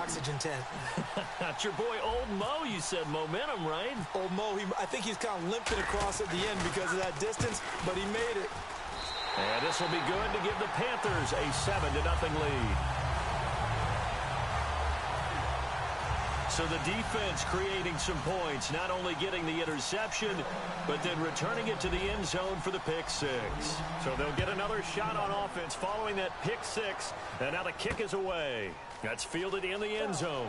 oxygen tent. That's your boy Old Mo, you said. Momentum, right? Old Mo, I think he's kind of limping across at the end because of that distance, but he made it. And this will be good to give the Panthers a 7-0 lead. So the defense creating some points, not only getting the interception, but then returning it to the end zone for the pick six. So they'll get another shot on offense following that pick six, and now the kick is away. That's fielded in the end zone.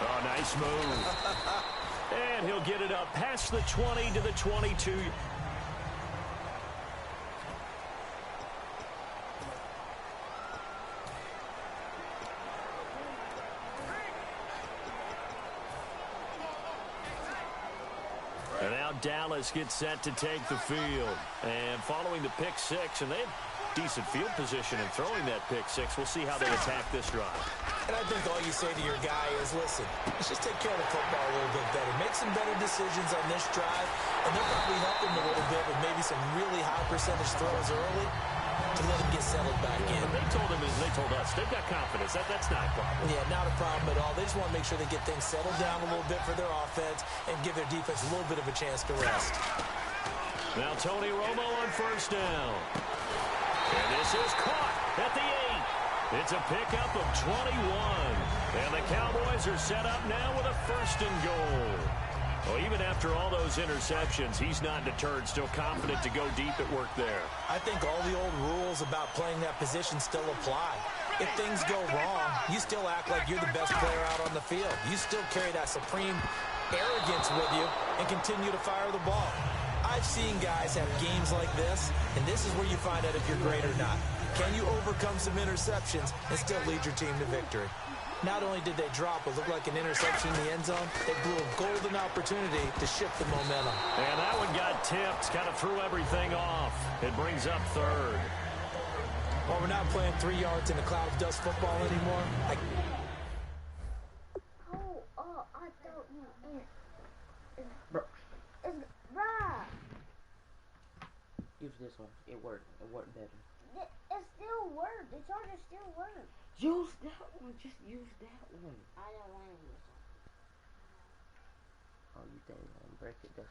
Oh, nice move. And he'll get it up past the 20 to the 22. And now Dallas gets set to take the field. And following the pick six, and they have decent field position in throwing that pick six. We'll see how they attack this drive. And I think all you say to your guy is, listen, let's just take care of the football a little bit better. Make some better decisions on this drive, and they'll probably help him a little bit with maybe some really high percentage throws early to let him get settled back in. They told him, they told us, they've got confidence. That's not a problem. Yeah, not a problem at all. They just want to make sure they get things settled down a little bit for their offense and give their defense a little bit of a chance to rest. Now Tony Romo on first down. And this is caught at the 8. It's a pickup of 21. And the Cowboys are set up now with a 1st and goal. Well, even after all those interceptions, he's not deterred, still confident to go deep at work there. I think all the old rules about playing that position still apply. If things go wrong, you still act like you're the best player out on the field. You still carry that supreme arrogance with you and continue to fire the ball. I've seen guys have games like this, and this is where you find out if you're great or not. Can you overcome some interceptions and still lead your team to victory? Not only did they drop what looked like an interception in the end zone, they blew a golden opportunity to shift the momentum. And that one got tipped, kind of threw everything off. It brings up 3rd. Well, we're not playing 3 yards in a cloud of dust football anymore. I don't know. It's right. Use this one. It worked. It worked better. It still worked. The charger still works. Use that one. Just use that one. I don't want to use it. Oh, you think I'm gonna break it? That's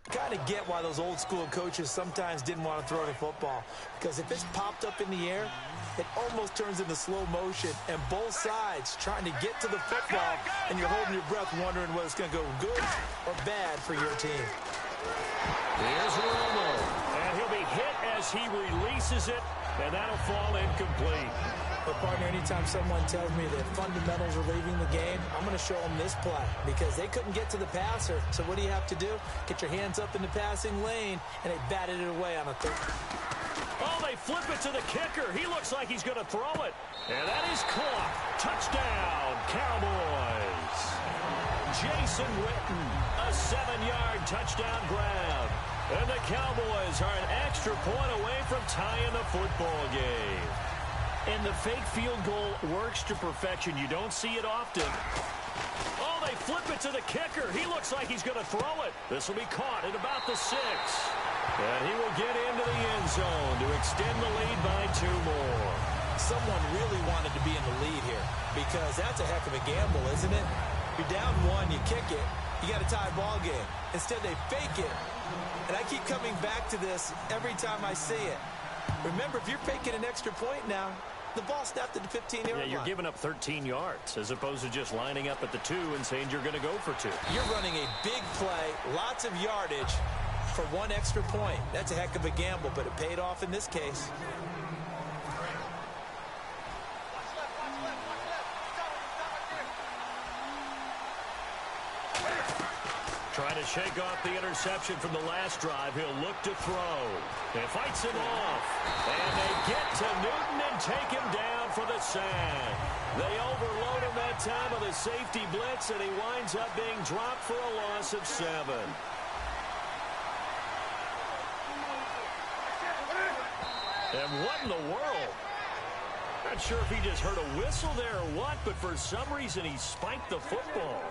kind of get why those old school coaches sometimes didn't want to throw the football, because if it's popped up in the air, it almost turns into slow motion, and both sides trying to get to the football, and you're holding your breath wondering whether it's going to go good or bad for your team. Here's Romo, and he'll be hit as he releases it, and that'll fall incomplete. But, partner, anytime someone tells me that fundamentals are leaving the game, I'm going to show them this play, because they couldn't get to the passer. So what do you have to do? Get your hands up in the passing lane, and they batted it away on a third. Oh, they flip it to the kicker. He looks like he's going to throw it. And that is caught. Touchdown, Cowboys. Jason Witten, a 7-yard touchdown grab. And the Cowboys are an extra point away from tying the football game. And the fake field goal works to perfection. You don't see it often. Oh, they flip it to the kicker. He looks like he's going to throw it. This will be caught at about the 6. And he will get into the end zone to extend the lead by 2 more. Someone really wanted to be in the lead here, because that's a heck of a gamble, isn't it? You're down 1, you kick it, you got a tie ball game. Instead, they fake it. And I keep coming back to this every time I see it. Remember, if you're faking an extra point now, the ball snapped at the 15-yard line. Yeah, you're giving up 13 yards as opposed to just lining up at the 2 and saying you're going to go for 2. You're running a big play, lots of yardage for 1 extra point. That's a heck of a gamble, but it paid off in this case. Trying to shake off the interception from the last drive. He'll look to throw. It fights him off. And they get to Newton and take him down for the sack. They overload him that time with a safety blitz, and he winds up being dropped for a loss of 7. And what in the world? Not sure if he just heard a whistle there or what, but for some reason he spiked the football.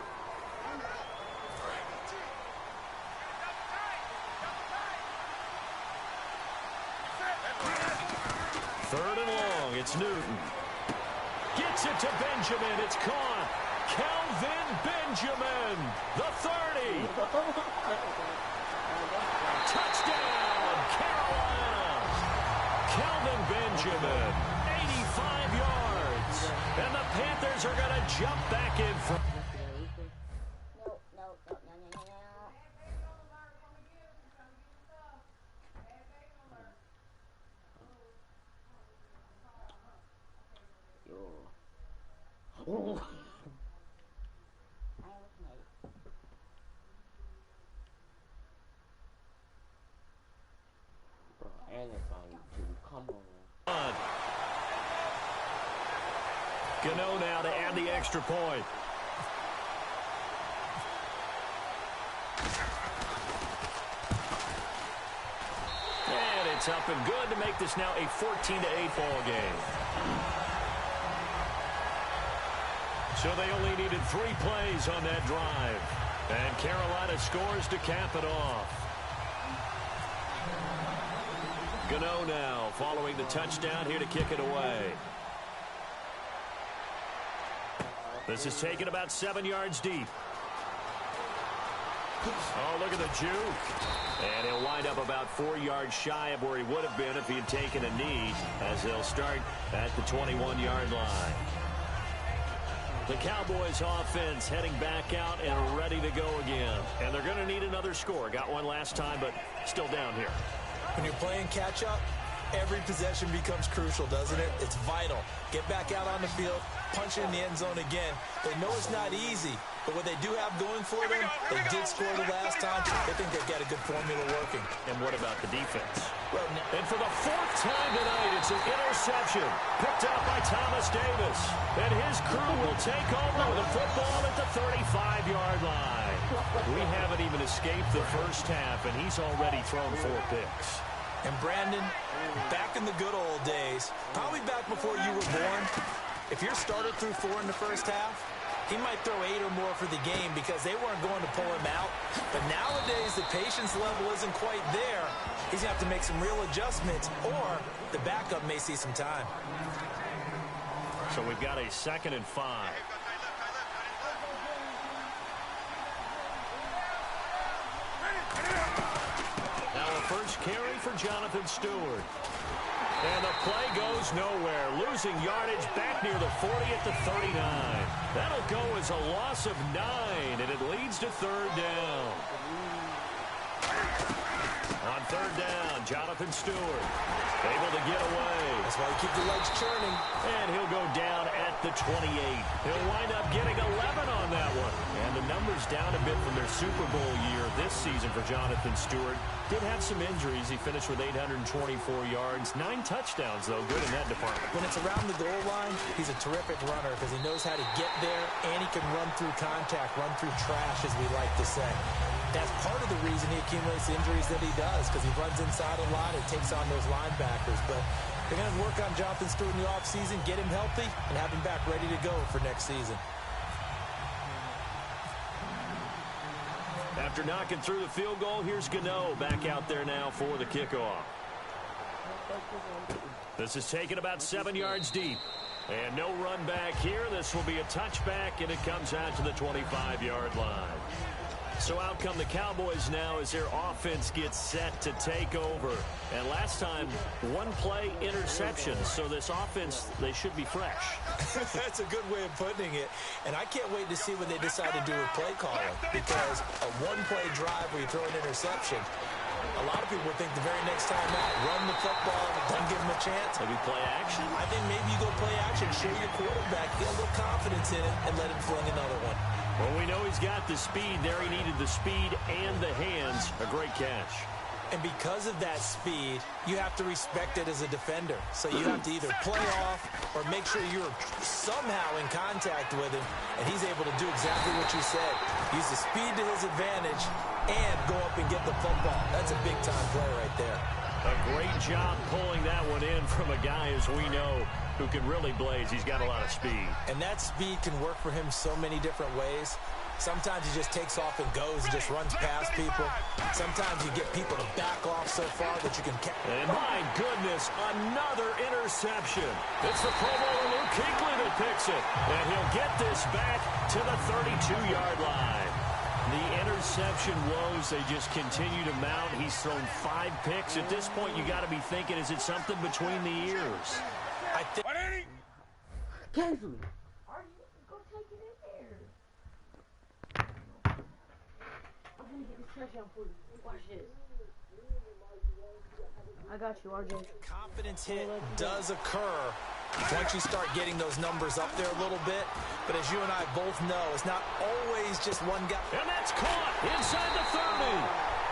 Third and long. It's Newton. Gets it to Benjamin. It's caught. Kelvin Benjamin, the 30. Touchdown, Carolina. Kelvin Benjamin, 85 yards. And the Panthers are going to jump back in front. Ooh. Bro, and it's on YouTube. Come on. Gano now to add the extra point. And it's up and good to make this now a 14-8 ball game. So they only needed 3 plays on that drive. And Carolina scores to cap it off. Gano now following the touchdown here to kick it away. This is taken about 7 yards deep. Oh, look at the juke. And he'll wind up about 4 yards shy of where he would have been if he had taken a knee, as they'll start at the 21-yard line. The Cowboys offense heading back out and ready to go again. And they're going to need another score. Got one last time, but still down here. When you're playing catch-up, every possession becomes crucial, doesn't it? It's vital. Get back out on the field, punch it in the end zone again. They know it's not easy, but what they do have going for them, they did score the last time. They think they've got a good formula working. And what about the defense? Well, and for the 4th time tonight, it's an interception picked up by Thomas Davis. And his crew will take over with the football at the 35-yard line. We haven't even escaped the first half, and he's already thrown 4 picks. And Brandon, back in the good old days, probably back before you were born, if your starter threw 4 in the first half, he might throw 8 or more for the game because they weren't going to pull him out. But nowadays, the patience level isn't quite there. He's going to have to make some real adjustments, or the backup may see some time. So we've got a 2nd and 5. Now a first carry for Jonathan Stewart. And the play goes nowhere. Losing yardage back near the 40 at the 39. That'll go as a loss of 9, and it leads to 3rd down. On 3rd down, Jonathan Stewart able to get away. That's why you keep the legs churning. And he'll go down at the 28. He'll wind up getting 11 on that one. And the numbers down a bit from their Super Bowl year this season for Jonathan Stewart. Did have some injuries. He finished with 824 yards. 9 touchdowns, though. Good in that department. When it's around the goal line, he's a terrific runner because he knows how to get there, and he can run through contact, run through trash, as we like to say. That's part of the reason he accumulates the injuries that he does, because he runs inside a lot and takes on those linebackers. But they're going to work on Jonathan Stewart in the offseason, get him healthy, and have him back ready to go for next season. After knocking through the field goal, here's Gano back out there now for the kickoff. This is taken about 7 yards deep. And no run back here. This will be a touchback, and it comes out to the 25-yard line. So out come the Cowboys now as their offense gets set to take over. And last time, 1 play interception. So this offense, they should be fresh. That's a good way of putting it. And I can't wait to see what they decide to do with play calling. Because a 1-play drive where you throw an interception, a lot of people would think the very next time out, run the football, don't give him a chance. Maybe play action? I think maybe you go play action, show your quarterback, get a little confidence in it, and let him fling another one. Well, we know he's got the speed there. He needed the speed and the hands. A great catch. And because of that speed, you have to respect it as a defender. So you have to either play off or make sure you're somehow in contact with him, and he's able to do exactly what you said. Use the speed to his advantage and go up and get the football. That's a big-time play right there. A great job pulling that one in from a guy, as we know, who can really blaze. He's got a lot of speed. And that speed can work for him so many different ways. Sometimes he just takes off and goes and just runs past people. Sometimes you get people to back off so far that you can catch. And my goodness, another interception. It's the Pro Bowler Luke Kuechly that picks it. And he'll get this back to the 32-yard line. The interception woes, they just continue to mount. He's thrown 5 picks. At this point, you got to be thinking, is it something between the ears? I think. Cancel me. Go take it in there. I'm gonna get this touchdown for you. Watch this. I got you, RJ. Confidence hit does occur once you start getting those numbers up there a little bit. But as you and I both know, it's not always just one guy. And that's caught inside the 30.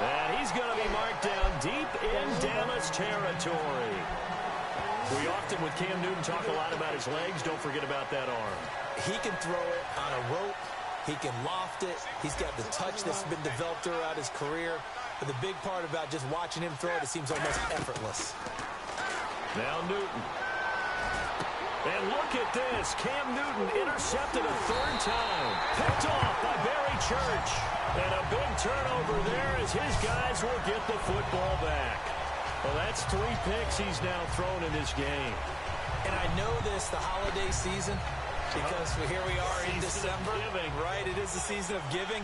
And he's going to be marked down deep in Dallas territory. We often, with Cam Newton, talk a lot about his legs. Don't forget about that arm. He can throw it on a rope. He can loft it. He's got the touch that's been developed throughout his career. But the big part about just watching him throw it seems almost effortless. Now Newton. And look at this. Cam Newton intercepted a 3rd time. Picked off by Barry Church. And a big turnover there as his guys will get the football back. Well, that's 3 picks he's now thrown in this game. And I know this, the holiday season, because here we are in December. Right, it is the season of giving.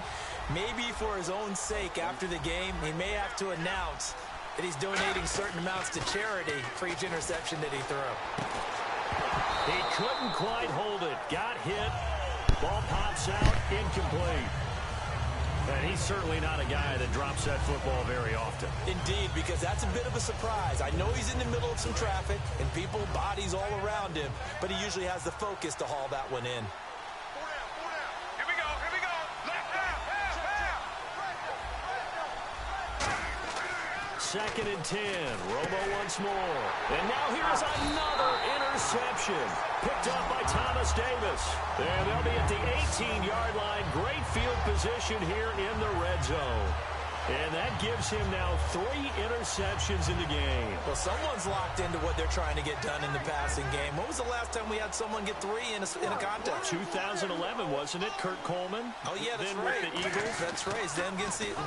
Maybe for his own sake, after the game, he may have to announce that he's donating certain amounts to charity for each interception that he threw. He couldn't quite hold it. Got hit. Ball pops out. Incomplete. And he's certainly not a guy that drops that football very often. Indeed, because that's a bit of a surprise. I know he's in the middle of some traffic and people, bodies all around him, but he usually has the focus to haul that one in. Here we go. Left down. 2nd and 10. Romo once more. And now here's another interception. Picked up by Thomas Davis. And they'll be at the 18-yard line. Great field position here in the red zone. And that gives him now 3 interceptions in the game. Well, someone's locked into what they're trying to get done in the passing game. When was the last time we had someone get 3 in a contest? 2011, wasn't it? Kurt Coleman? Oh, yeah, that's then right. With the Eagles? That's right. It's them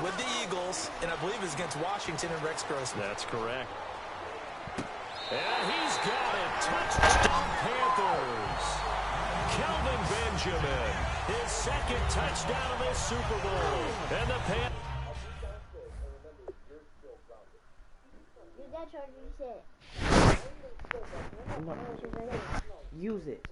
with the Eagles, and I believe it's against Washington and Rex Grossman. That's correct. And he's got it. Touchdown, Panthers. Kelvin Benjamin, his 2nd touchdown of this Super Bowl. And the Panthers. That charger you said. No. Use it.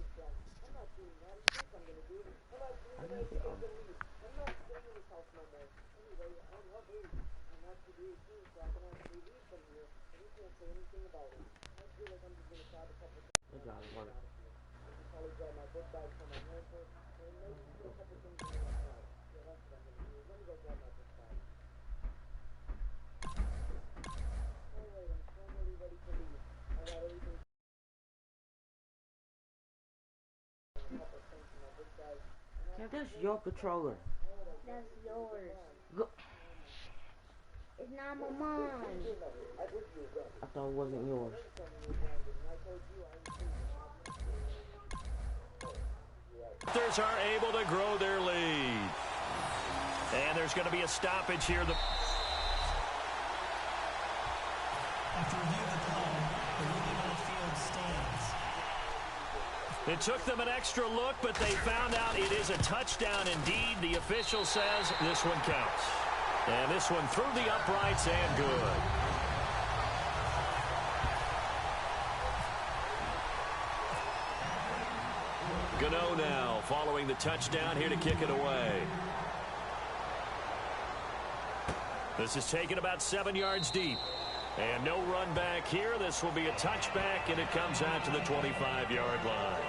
That's your controller. That's yours. Go. It's not mine. I thought it wasn't yours. Panthers are able to grow their lead. And there's going to be a stoppage here. After review of the play, the movement on the field stands. It took them an extra look, but they found out it is a touchdown indeed. The official says this one counts. And this one through the uprights and good. Gano now following the touchdown here to kick it away. This is taken about 7 yards deep. And no run back here. This will be a touchback, and it comes out to the 25-yard line.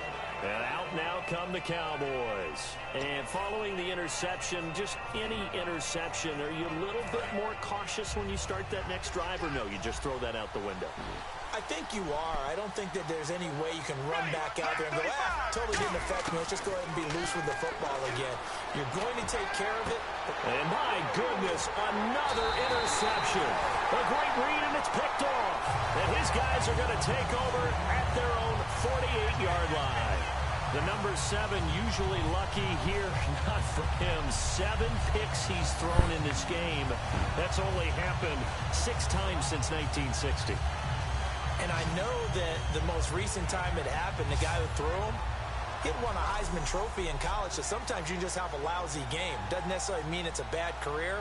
And out now come the Cowboys. And following the interception, just any interception, are you a little bit more cautious when you start that next drive, or no, you just throw that out the window? I think you are. I don't think that there's any way you can run back out there and go, totally didn't affect me. Let's just go ahead and be loose with the football again. You're going to take care of it. And my goodness, another interception. A great read, and it's picked off. And his guys are going to take over at their own 48-yard line. The number 7 usually lucky here. Not for him. 7 picks he's thrown in this game. That's only happened 6 times since 1960. And I know that the most recent time it happened, the guy who threw him, he won a Heisman Trophy in college, so sometimes you just have a lousy game. Doesn't necessarily mean it's a bad career,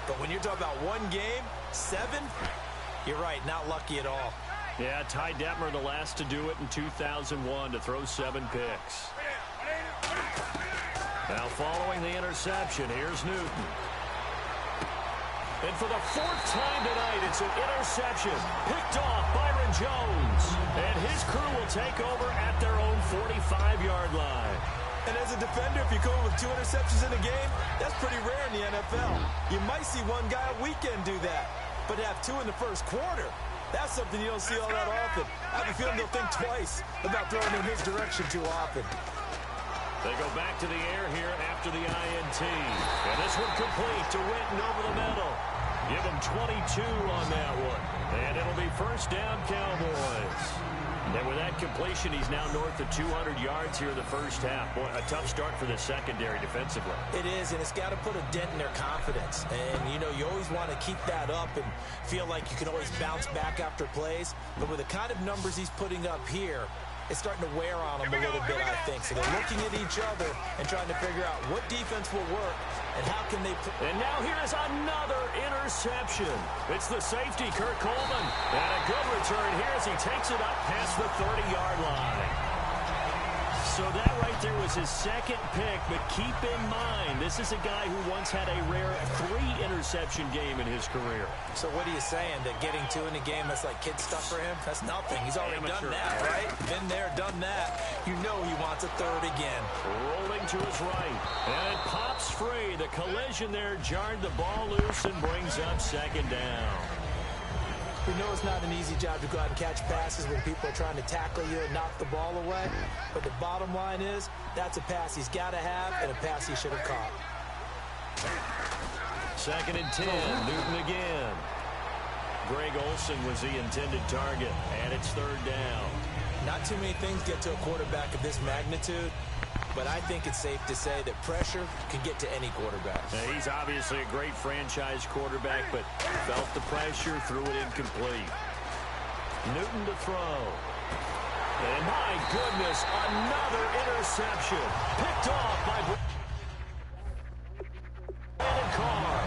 but when you're talking about one game, 7, you're right, not lucky at all. Yeah, Ty Detmer, the last to do it in 2001, to throw 7 picks. Now following the interception, here's Newton. And for the 4th time tonight, it's an interception. Picked off Byron Jones. And his crew will take over at their own 45-yard line. And as a defender, if you go with 2 interceptions in a game, that's pretty rare in the NFL. You might see one guy a weekend do that. But to have 2 in the first quarter, that's something you don't see all that often. I have a feeling they'll think twice about throwing in his direction too often. They go back to the air here after the INT. And this one complete to Witten over the middle. Give him 22 on that one. And it'll be first down, Cowboys. And with that completion, he's now north of 200 yards here in the first half. Boy, a tough start for the secondary defensively. It is, and it's got to put a dent in their confidence. And, you know, you always want to keep that up and feel like you can always bounce back after plays. But with the kind of numbers he's putting up here, it's starting to wear on them a little bit, I think. So they're looking at each other and trying to figure out what defense will work and how can they... And now here is another interception. It's the safety, Kurt Coleman. And a good return here as he takes it up past the 30-yard line. So that right there was his 2nd pick, but keep in mind, this is a guy who once had a rare 3-interception game in his career. So what are you saying, that getting 2 in a game, that's like kid stuff for him? That's nothing. He's already done that, right? Been there, done that. You know he wants a 3rd again. Rolling to his right, and it pops free. The collision there jarred the ball loose and brings up 2nd down. We know it's not an easy job to go out and catch passes when people are trying to tackle you and knock the ball away. But the bottom line is, that's a pass he's got to have and a pass he should have caught. 2nd and 10, Newton again. Greg Olsen was the intended target, and it's 3rd down. Not too many things get to a quarterback of this magnitude, but I think it's safe to say that pressure can get to any quarterback. Now, he's obviously a great franchise quarterback, but felt the pressure, threw it incomplete. Newton to throw. And my goodness, another interception. Picked off by Brandon Carr.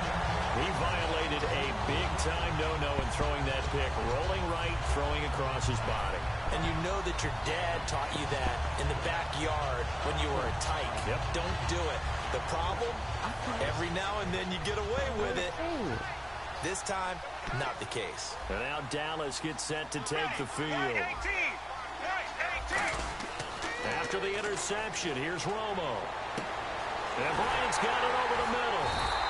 He violated a big-time no-no in throwing that pick. Rolling right, throwing across his body. And you know that your dad taught you that in the backyard when you were a tyke. Yep. Don't do it. The problem, every now and then you get away with it. This time, not the case. And now Dallas gets set to take the field. After the interception, here's Romo. And Bryant's got it over the middle.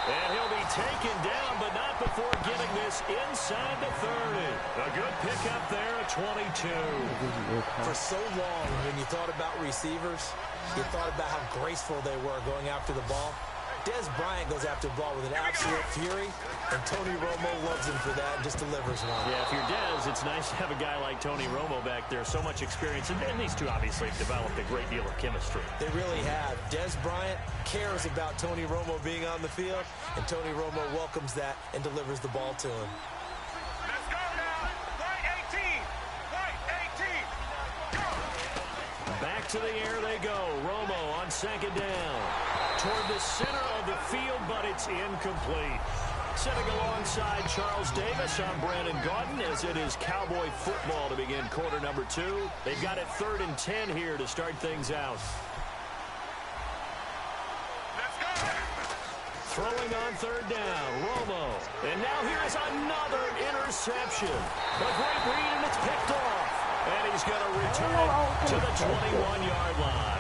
And he'll be taken down, but not before getting this inside the 30. A good pickup there at 22. For so long, when you thought about receivers, you thought about how graceful they were going after the ball. Dez Bryant goes after the ball with an absolute fury, and Tony Romo loves him for that and just delivers one. Yeah, if you're Dez, it's nice to have a guy like Tony Romo back there. So much experience, and these two obviously have developed a great deal of chemistry. They really have. Dez Bryant cares about Tony Romo being on the field, and Tony Romo welcomes that and delivers the ball to him. Let's go now. Right 18. Right 18. Go. Back to the air they go. Romo on 2nd down. Toward the center of the field, but it's incomplete. Sitting alongside Charles Davis, I'm Brandon Gaudin, as it is Cowboy football to begin quarter number 2. They've got it 3rd and 10 here to start things out. Let's go. Throwing on 3rd down, Romo. And now here is another interception. A great read, and it's picked off. And he's going to return it to the 21-yard line.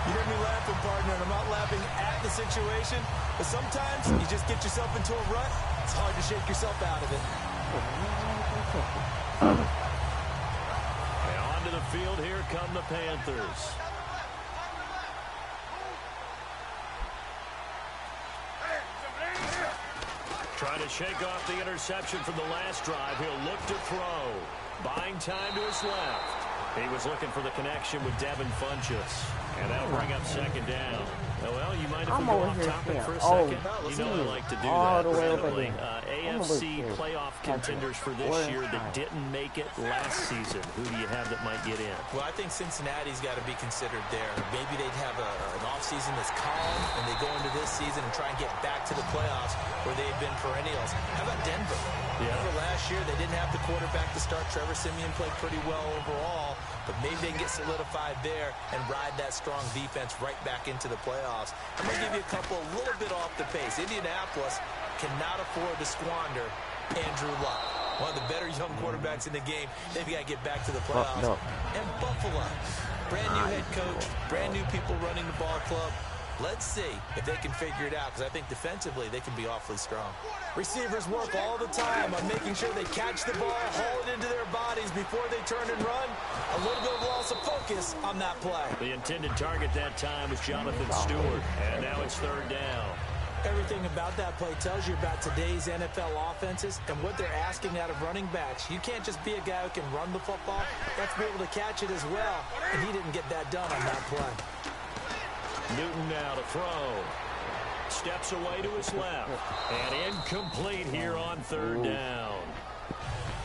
You hear me laughing, partner, and I'm not laughing at the situation, but sometimes you just get yourself into a rut. It's hard to shake yourself out of it. And onto the field, here come the Panthers. Trying to shake off the interception from the last drive. He'll look to throw. Buying time to his left. He was looking for the connection with Devin Funchess. And that'll bring up second down. Well, you mind if we go off topic for a second? You know I like to do that. Randomly. AFC playoff contenders for this year that didn't make it last season. Who do you have that might get in? Well, I think Cincinnati's got to be considered there. Maybe they'd have an offseason that's calm, and they go into this season and try and get back to the playoffs where they've been perennials. How about Denver? Yeah. Remember last year, they didn't have the quarterback to start. Trevor Siemian played pretty well overall, but maybe they can get solidified there and ride that strong defense right back into the playoffs. I'm going to give you a couple a little bit off the pace. Indianapolis cannot afford to squander Andrew Luck, one of the better young quarterbacks in the game. They've got to get back to the playoffs. And Buffalo, brand new head coach, brand new people running the ball club. Let's see if they can figure it out, because I think defensively they can be awfully strong. Receivers work all the time on making sure they catch the ball, haul it into their bodies before they turn and run. A little bit of loss of focus on that play. The intended target that time was Jonathan Stewart, and now it's third down. Everything about that play tells you about today's NFL offenses and what they're asking out of running backs. You can't just be a guy who can run the football. You have to be able to catch it as well, and he didn't get that done on that play. Newton now to throw. Steps away to his left. And incomplete here on third down.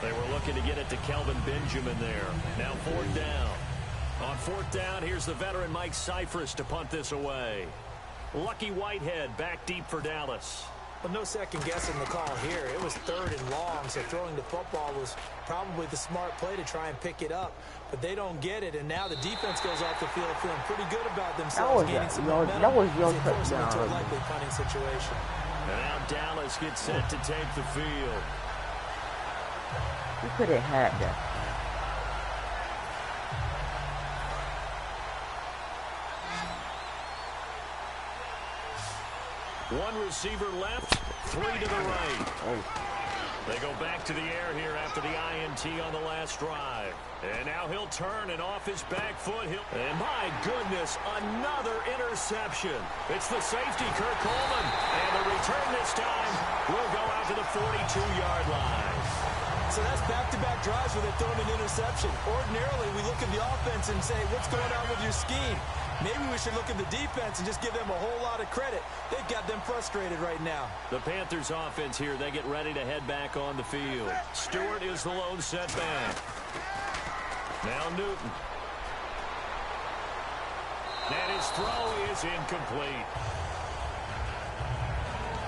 They were looking to get it to Kelvin Benjamin there. Now fourth down. On fourth down, here's the veteran Mike Cyphers to punt this away. Lucky Whitehead back deep for Dallas. Well, no second guessing the call here. It was third and long, so throwing the football was probably the smart play to try and pick it up. But they don't get it, and now the defense goes off the field feeling pretty good about themselves, gaining some momentum. That was your touchdown. Into a likely punting situation. And now Dallas gets set to take the field. You could have had that. One receiver left, three to the right. They go back to the air here after the INT on the last drive. And now he'll turn and off his back foot. And my goodness, another interception. It's the safety, Kirk Coleman. And the return this time will go out to the 42-yard line. So that's back-to-back drives where they're throwing an interception. Ordinarily, we look at the offense and say, what's going on with your scheme? Maybe we should look at the defense and just give them a whole lot of credit. They've got them frustrated right now. The Panthers offense here, they get ready to head back on the field. Stewart is the lone setback. Now Newton. And his throw is incomplete.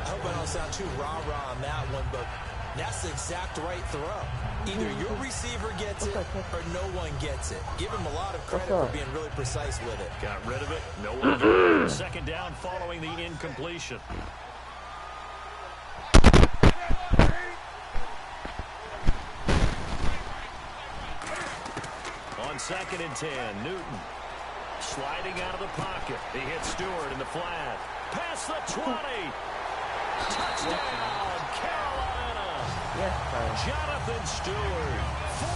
I hope I don't sound too rah-rah on that one, but that's the exact right throw. Either your receiver gets it or no one gets it. Give him a lot of credit for being really precise with it. Got rid of it. No one. Second down following the incompletion. On second and 10, Newton sliding out of the pocket. He hits Stewart in the flat. Past the 20. Touchdown, Carolina. Jonathan Stewart,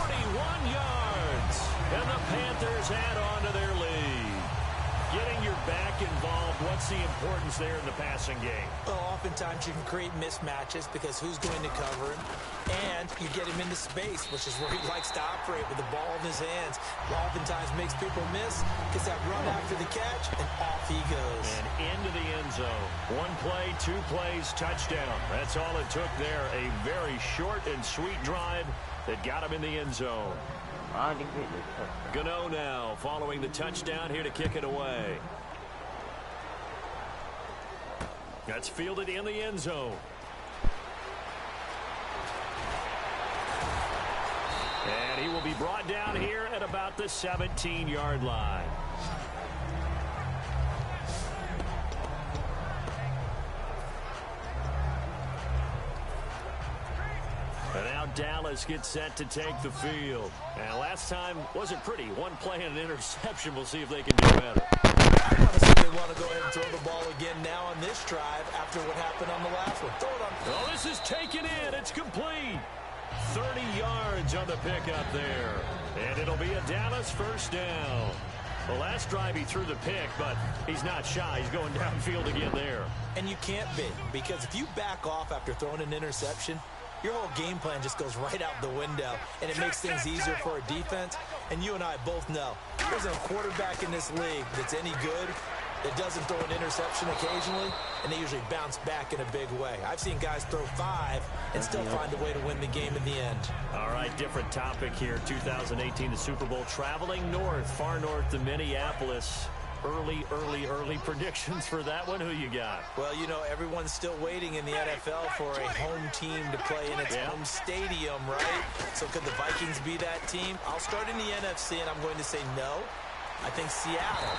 41 yards. And the Panthers add on to their lead. Getting your back involved, what's the importance there in the passing game? Well, oftentimes you can create mismatches because who's going to cover him? And you get him into space, which is where he likes to operate with the ball in his hands. Oftentimes makes people miss, gets that run after the catch, and off he goes. And into the end zone. One play, two plays, touchdown. That's all it took there. A very short and sweet drive that got him in the end zone. Gano now following the touchdown here to kick it away. That's fielded in the end zone. And he will be brought down here at about the 17-yard line. And now Dallas gets set to take the field. And last time wasn't pretty. One play and an interception. We'll see if they can do better. Honestly, they want to go ahead and throw the ball again now on this drive after what happened on the last one. Throw it on. Oh, this is taken in. It's complete. 30 yards on the pickup there. And it'll be a Dallas first down. The last drive he threw the pick, but he's not shy. He's going downfield again there. And you can't be, because if you back off after throwing an interception, your whole game plan just goes right out the window, and it makes things easier for a defense. And you and I both know there's a quarterback in this league that's any good that doesn't throw an interception occasionally, and they usually bounce back in a big way. I've seen guys throw 5 and still find a way to win the game in the end. All right, different topic here. 2018, the Super Bowl, traveling north, far north to Minneapolis. Early predictions for that one. Who you got? Well, you know, everyone's still waiting in the NFL for a home team to play in its home stadium, right? So could the Vikings be that team? I'll start in the NFC, and I'm going to say no. I think Seattle,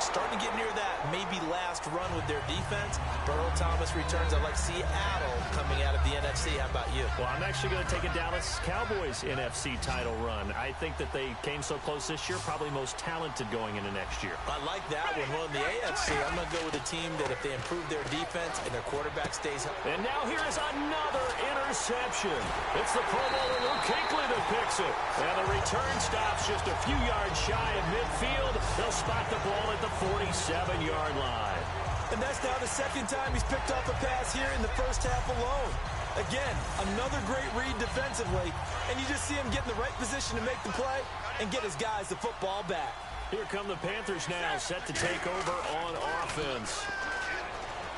starting to get near that maybe last run with their defense. Earl Thomas returns. I like Seattle coming out of the NFC. How about you? Well, I'm actually going to take a Dallas Cowboys NFC title run. I think that they came so close this year, probably most talented going into next year. I like that one. Well, in the AFC, I'm going to go with a team that if they improve their defense and their quarterback stays healthy. And now here is another interception. It's the Pro Bowler Luke Kuechly that picks it. And the return stops just a few yards shy of midfield. They'll spot the ball at the 47-yard line. And that's now the second time he's picked up a pass here in the first half alone. Again, another great read defensively, and you just see him get in the right position to make the play and get his guys the football back. Here come the Panthers now, set to take over on offense.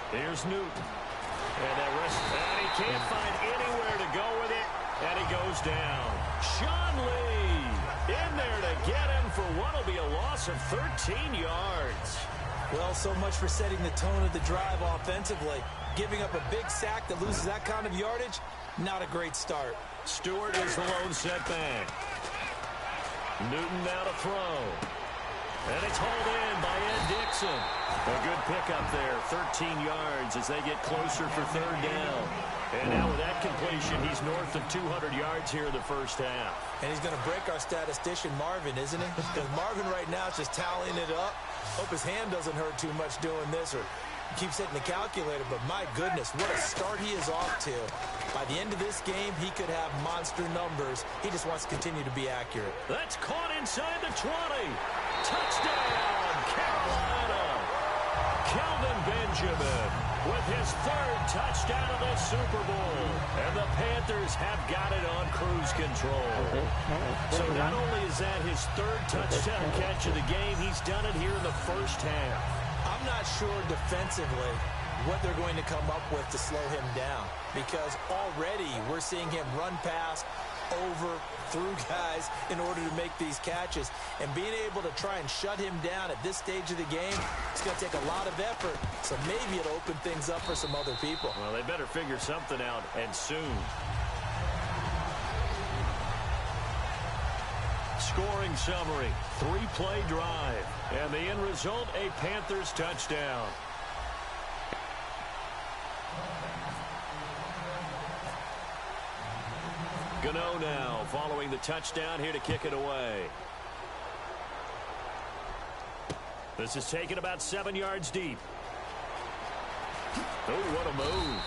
Here's Newton. And he can't find anywhere to go with it, and he goes down. Sean Lee in there to get him for what will be a loss of 13 yards. Well, so much for setting the tone of the drive offensively. Giving up a big sack that loses that kind of yardage, not a great start. Stewart is the lone setback. Newton now to throw. And it's hauled in by Ed Dixon. A good pickup there, 13 yards as they get closer for third down. And now with that completion, he's north of 200 yards here in the first half. And he's going to break our statistician, Marvin, isn't he? Because Marvin right now is just tallying it up. Hope his hand doesn't hurt too much doing this or keeps hitting the calculator. But my goodness, what a start he is off to. By the end of this game, he could have monster numbers. He just wants to continue to be accurate. That's caught inside the 20. Touchdown, Carolina. Kelvin Benjamin with his third touchdown of the Super Bowl. And the Panthers have got it on cruise control. So not only is that his third touchdown catch of the game, he's done it here in the first half. I'm not sure defensively what they're going to come up with to slow him down, because already we're seeing him run past, over, through guys in order to make these catches. And being able to try and shut him down at this stage of the game, it's going to take a lot of effort. So maybe it'll open things up for some other people. Well, they better figure something out, and soon. Scoring summary, 3-play drive. And the end result, a Panthers touchdown. Gano now following the touchdown here to kick it away. This is taken about 7 yards deep. Oh, what a move.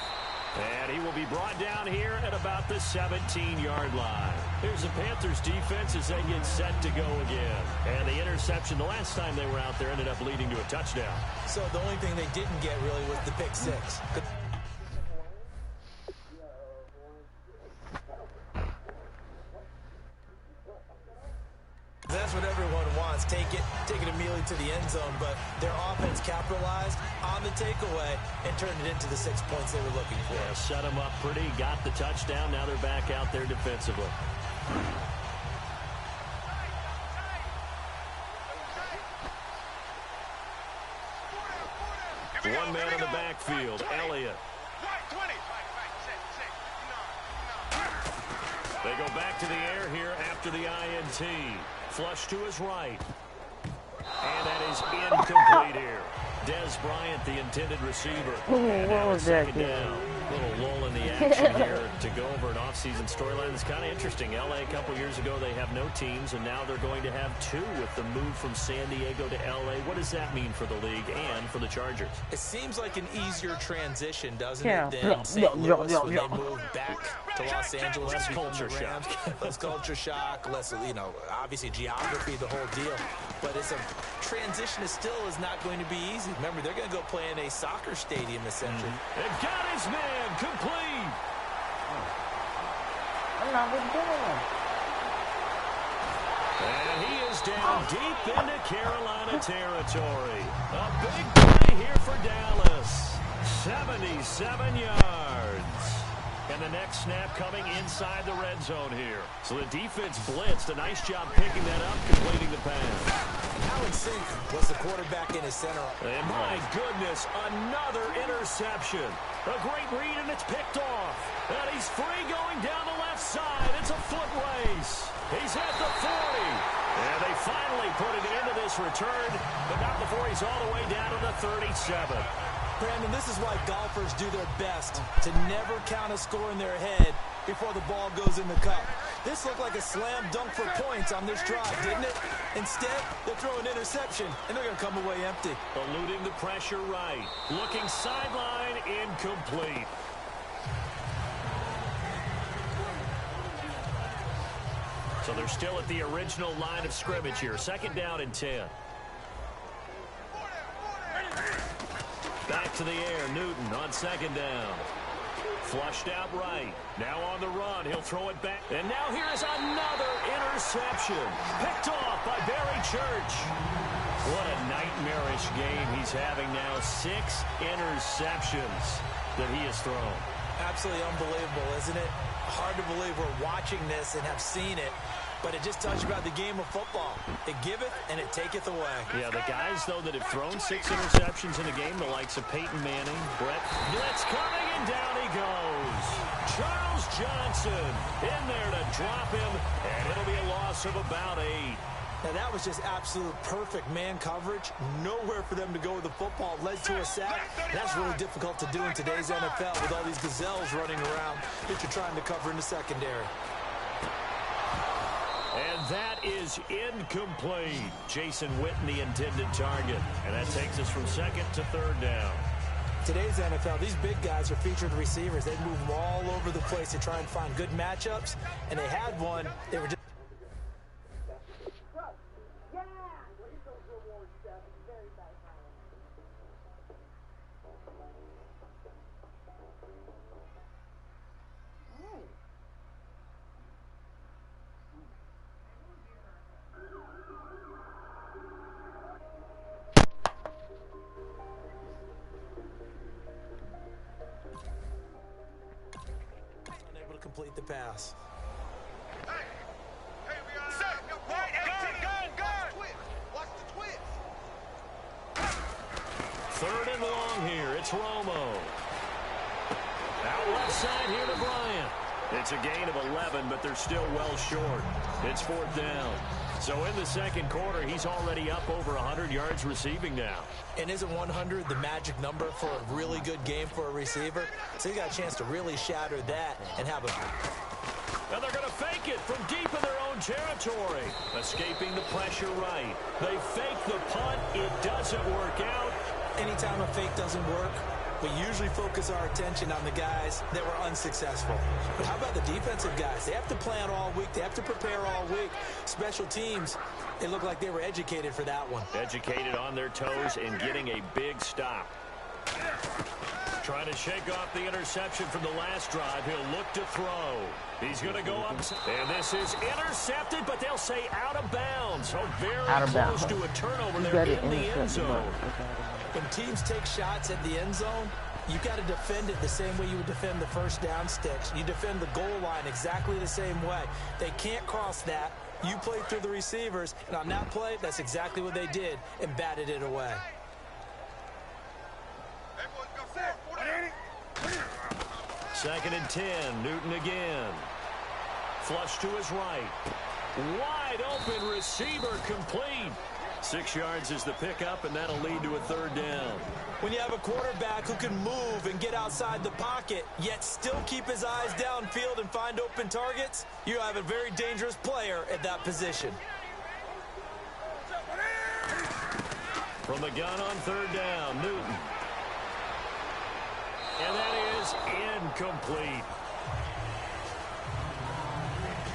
And he will be brought down here at about the 17-yard line. Here's the Panthers defense as they get set to go again. And the interception the last time they were out there ended up leading to a touchdown. So the only thing they didn't get really was the pick six. That's what everyone wants. Take it immediately to the end zone, but their offense capitalized on the takeaway and turned it into the 6 points they were looking for. Yeah, set them up pretty, got the touchdown. Now they're back out there defensively. One man in the backfield, Elliott. They go back to the air here after the INT. Flush to his right. And that is incomplete here. Des Bryant, the intended receiver. And now it's second down. Little lull in the action here to go over an offseason storyline. It's kind of interesting. L.A. a couple years ago, they have no teams, and now they're going to have two with the move from San Diego to L.A. What does that mean for the league and for the Chargers? It seems like an easier transition, doesn't it, than St. Louis when they moved back to Los Angeles. Less culture shock. Less culture shock, less, obviously geography, the whole deal. But it's a transition still is not going to be easy. Remember, they're going to go play in a soccer stadium, essentially. They've got his man complete. not with doing. And he is down deep into Carolina territory. A big play here for Dallas. 77 yards. And the next snap coming inside the red zone here. So the defense blitzed. A nice job picking that up, completing the pass. How in sync was the quarterback in his center? And my goodness, another interception. A great read, and it's picked off. And he's free going down the left side. It's a foot race. He's at the 40. And they finally put it into this return, but not before he's all the way down to the 37. Brandon, this is why golfers do their best to never count a score in their head before the ball goes in the cup. This looked like a slam dunk for points on this drive, didn't it? Instead, they throw an interception, and they're going to come away empty. Eluding the pressure right. Looking sideline, incomplete. So they're still at the original line of scrimmage here. Second down and 10. Back to the air, Newton on second down. Flushed out right. Now on the run. He'll throw it back. And now here's another interception. Picked off by Barry Church. What a nightmarish game he's having now. 6 interceptions that he has thrown. Absolutely unbelievable, isn't it? Hard to believe we're watching this and have seen it. But it just tells you about the game of football. It giveth and it taketh away. Yeah, the guys, though, that have thrown 6 interceptions in a game, the likes of Peyton Manning, Brett. Blitz coming, and down he goes. Charles Johnson in there to drop him, and it'll be a loss of about 8. Now, that was just absolute perfect man coverage. Nowhere for them to go with the football. Led to a sack. That's really difficult to do in today's NFL with all these gazelles running around that you're trying to cover in the secondary. And that is incomplete. Jason Witten, the intended target. And that takes us from second to third down. Today's NFL, these big guys are featured receivers. They move them all over the place to try and find good matchups. And they had one. They were just... unable to complete the pass. Hey, we got gun. Watch the twist. Third and long here. It's Romo. Out left side here to Bryant. It's a gain of 11, but they're still well short. It's fourth down. So in the second quarter, he's already up over 100 yards receiving now. And isn't 100 the magic number for a really good game for a receiver? So he got a chance to really shatter that and have a... And they're going to fake it from deep in their own territory. Escaping the pressure right. They fake the punt. It doesn't work out. Anytime a fake doesn't work, we usually focus our attention on the guys that were unsuccessful. But how about the defensive guys? They have to plan all week. They have to prepare all week. Special teams, it looked like they were educated for that one. Educated on their toes and getting a big stop. Trying to shake off the interception from the last drive. He'll look to throw. He's going to go up. And this is intercepted, but they'll say out of bounds. So very close to a turnover there in the end zone. When teams take shots at the end zone, you got to defend it the same way you would defend the first down sticks. You defend the goal line exactly the same way. They can't cross that. You play through the receivers, and on that play, that's exactly what they did and batted it away. Second and 10. Newton again. Flush to his right. Wide open receiver complete. 6 yards is the pickup, and that'll lead to a third down. When you have a quarterback who can move and get outside the pocket, yet still keep his eyes downfield and find open targets, you have a very dangerous player at that position. From the gun on third down, Newton. And that is incomplete.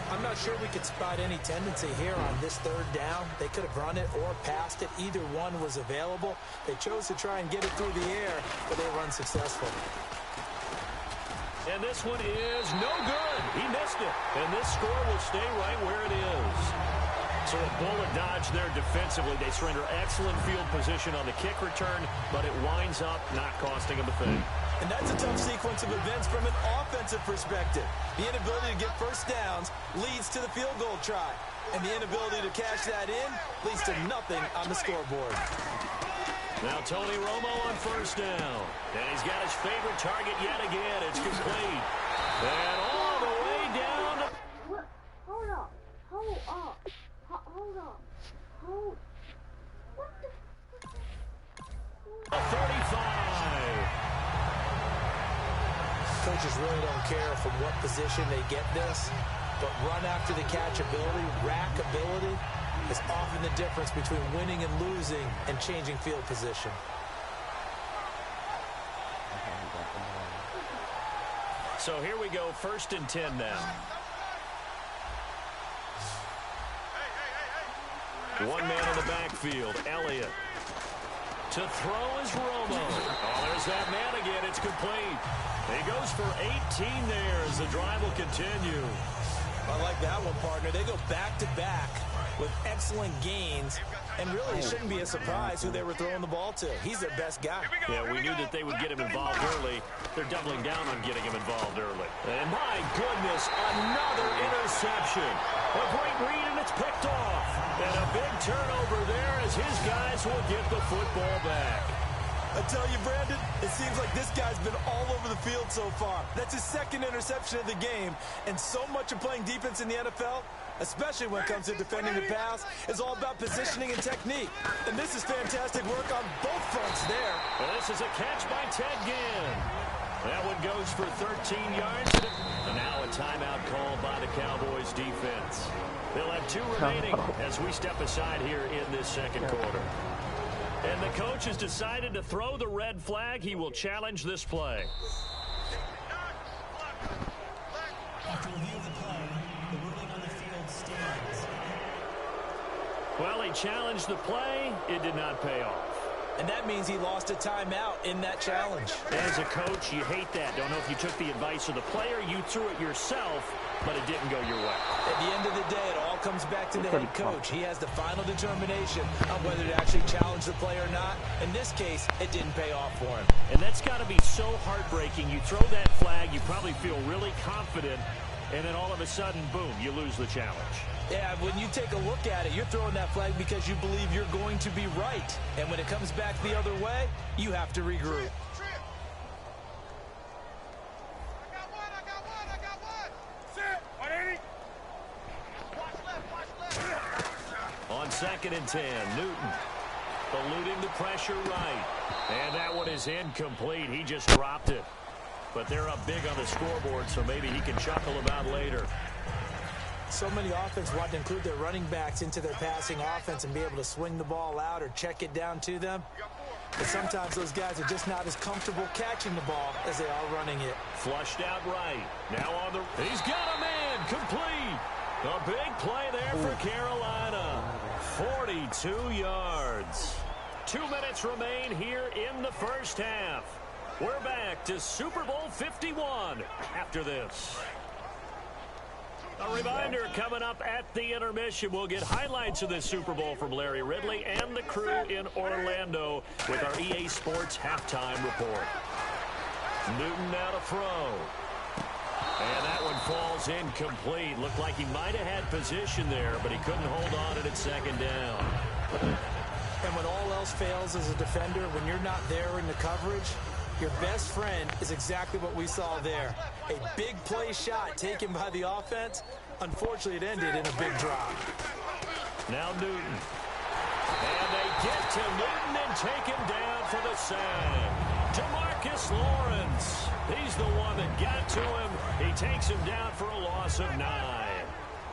I'm not sure we could spot any tendency here on this third down. They could have run it or passed it. Either one was available. They chose to try and get it through the air, but they were unsuccessful. And this one is no good. He missed it. And this score will stay right where it is. So a bullet dodge there defensively. They surrender excellent field position on the kick return, but it winds up not costing them a thing. And that's a tough sequence of events from an offensive perspective. The inability to get first downs leads to the field goal try. And the inability to cash that in leads to nothing on the scoreboard. Now Tony Romo on first down. And he's got his favorite target yet again. It's complete. And all the way down. Hold up. Hold up. Hold up. Hold. What the? 35. Coaches really don't care from what position they get this, but run after the catch ability, rack ability, is often the difference between winning and losing and changing field position. So here we go, 1st and 10 now. One man in the backfield, Elliott. To throw is Romo. Oh, there's that man again. It's complete. He goes for 18 there as the drive will continue. I like that one, partner. They go back-to-back with excellent gains, and really it shouldn't be a surprise who they were throwing the ball to. He's their best guy. Yeah, we knew that they would get him involved early. They're doubling down on getting him involved early. And my goodness, another interception. A great read, and it's picked off. And a big turnover there as his guys will get the football back. I tell you, Brandon, it seems like this guy's been all over the field so far. That's his 2nd interception of the game, and so much of playing defense in the NFL, especially when it comes to defending the pass, is all about positioning and technique. And this is fantastic work on both fronts there. And this is a catch by Ted Ginn. That one goes for 13 yards. And now a timeout called by the Cowboys defense. They'll have 2 remaining as we step aside here in this 2nd quarter. And the coach has decided to throw the red flag. He will challenge this play. After review of the play, the ruling on the field stands. Well, he challenged the play. It did not pay off. And that means he lost a timeout in that challenge. As a coach, you hate that. Don't know if you took the advice of the player. You threw it yourself, but it didn't go your way. At the end of the day, it all comes back to the head coach. He has the final determination on whether to actually challenge the play or not. In this case, it didn't pay off for him. And that's got to be so heartbreaking. You throw that flag, you probably feel really confident, and then all of a sudden, boom, you lose the challenge. Yeah, when you take a look at it, you're throwing that flag because you believe you're going to be right. And when it comes back the other way, you have to regroup. On 2nd and 10, Newton eluding the pressure right. And that one is incomplete. He just dropped it. But they're up big on the scoreboard, so maybe he can chuckle about later. So many offenses want to include their running backs into their passing offense and be able to swing the ball out or check it down to them. But sometimes those guys are just not as comfortable catching the ball as they are running it. Flushed out right. Now on the... He's got a man. Complete. A big play there for Carolina. 42 yards. 2 minutes remain here in the 1st half. We're back to Super Bowl 51 after this. A reminder, coming up at the intermission, we'll get highlights of this Super Bowl from Larry Ridley and the crew in Orlando with our EA Sports halftime report. Newton now to throw. And that one falls incomplete. Looked like he might have had position there, but he couldn't hold on at 2nd down. And when all else fails as a defender, when you're not there in the coverage, your best friend is exactly what we saw there. A big play shot taken by the offense. Unfortunately, it ended in a big drop. Now Newton. And they get to Newton and take him down for the sack. DeMarcus Lawrence. He's the one that got to him. He takes him down for a loss of 9.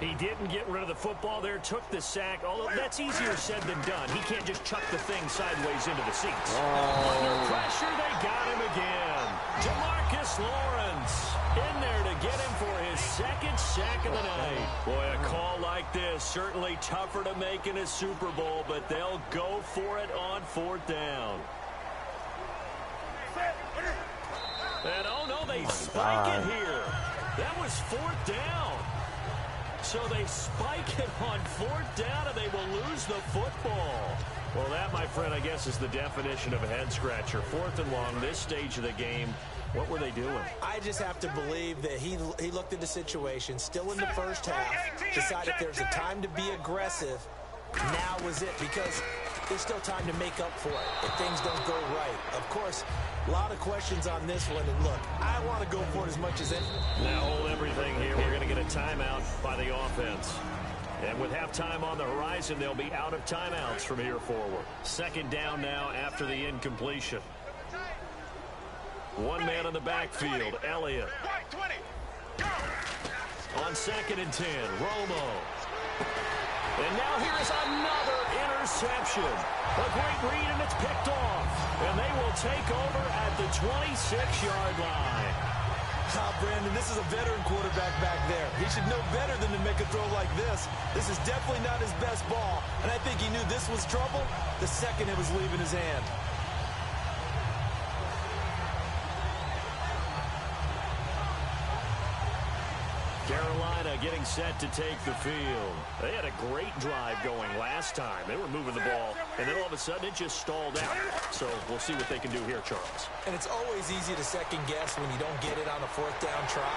He didn't get rid of the football there, took the sack, although that's easier said than done. He can't just chuck the thing sideways into the seats. Under pressure, they got him again. DeMarcus Lawrence in there to get him for his 2nd sack of the night. Boy, a call like this, certainly tougher to make in a Super Bowl, but they'll go for it on 4th down. And oh no, Oh, they spike it here. That was 4th down. So they spike it on 4th down, and they will lose the football. Well, that, my friend, I guess is the definition of a head-scratcher. 4th and long, this stage of the game. What were they doing? I just have to believe that he looked at the situation, still in the first half, decided there's a time to be aggressive. Now was it, because there's still time to make up for it if things don't go right. Of course, a lot of questions on this one, and look, I want to go for it as much as any. Now hold everything here. We're going to get a timeout by the offense. And with halftime on the horizon, they'll be out of timeouts from here forward. 2nd down now after the incompletion. One man in the backfield, Elliott. On 2nd and 10, Romo. And now here is another interception. A great read, and it's picked off. And they will take over at the 26-yard line. Brandon, this is a veteran quarterback back there. He should know better than to make a throw like this. This is definitely not his best ball, and I think he knew this was trouble the second it was leaving his hand. Carolina getting set to take the field. They had a great drive going last time. They were moving the ball, and then all of a sudden it just stalled out. So we'll see what they can do here, Charles. And it's always easy to second guess when you don't get it on a 4th down try.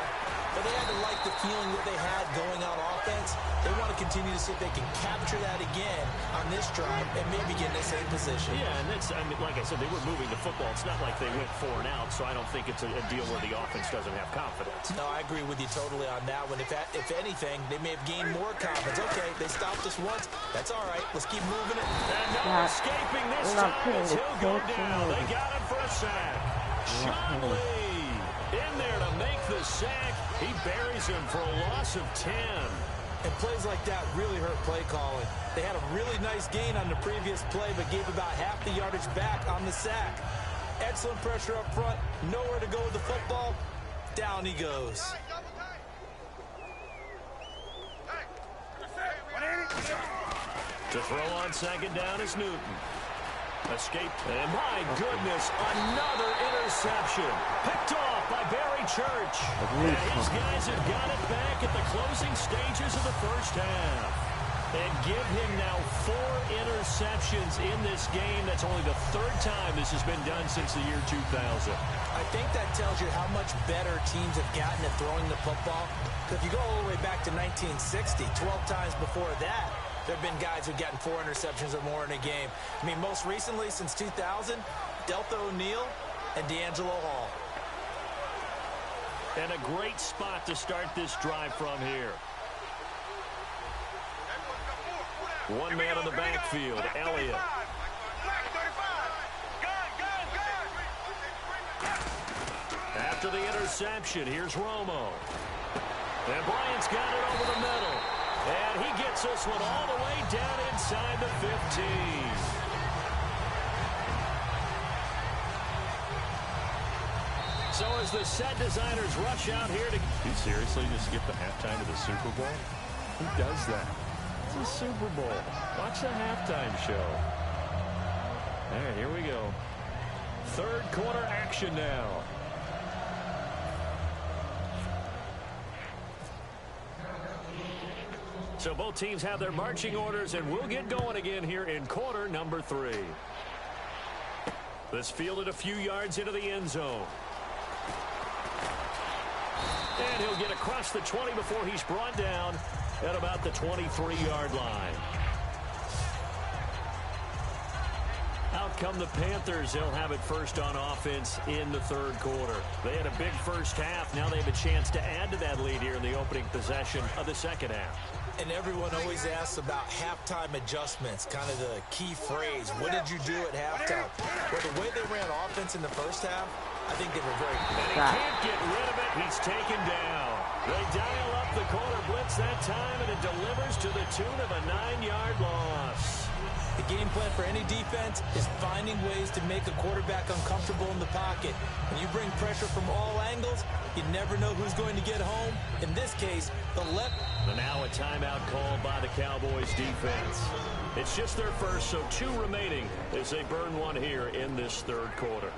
But they had to like the feeling that they had going on offense. They want to continue to see if they can capture that again on this drive and maybe get in the same position. Yeah, and that's, I mean, like I said, they were moving the football. It's not like they went 4 and out, so I don't think it's a deal where the offense doesn't have confidence. No, I agree with you totally on that one. If anything, they may have gained more confidence. Okay, they stopped us once. That's all right. Let's keep moving it. And no escaping this time as he'll go down. They got him for a sack. Sean Lee in there to make the sack. He buries him for a loss of 10. And plays like that really hurt play calling. They had a really nice gain on the previous play, but gave about half the yardage back on the sack. Excellent pressure up front. Nowhere to go with the football. Down he goes. To throw on 2nd down is Newton. Escape. And my goodness, another interception. Picked off by Barry Church. And his guys have got it back at the closing stages of the first half. And give him now 4 interceptions in this game. That's only the 3rd time this has been done since the year 2000. I think that tells you how much better teams have gotten at throwing the football. Because if you go all the way back to 1960, 12 times before that, there have been guys who've gotten 4 interceptions or more in a game. I mean, most recently, since 2000, Delta O'Neal and D'Angelo Hall. And a great spot to start this drive from here. One man on the backfield, Elliott. After the interception, here's Romo. And Bryant's got it over the middle. And he gets this one all the way down inside the 15. So as the set designers rush out here to... You seriously just skip the halftime of the Super Bowl? Who does that? It's a Super Bowl. Watch the halftime show. All right, here we go. 3rd quarter action now. So both teams have their marching orders, and we'll get going again here in quarter number 3. This fielded a few yards into the end zone. And he'll get across the 20 before he's brought down at about the 23-yard line. Out come the Panthers. They'll have it first on offense in the 3rd quarter. They had a big first half. Now they have a chance to add to that lead here in the opening possession of the 2nd half. And everyone always asks about halftime adjustments, kind of the key phrase. What did you do at halftime? Well, the way they ran offense in the first half, I think they were very good. And he can't get rid of it. He's taken down. They dial up the corner blitz that time, and it delivers to the tune of a 9-yard loss. The game plan for any defense is finding ways to make a quarterback uncomfortable in the pocket. When you bring pressure from all angles, you never know who's going to get home. In this case, the left. And now a timeout called by the Cowboys defense. It's just their first, so 2 remaining as they burn one here in this 3rd quarter.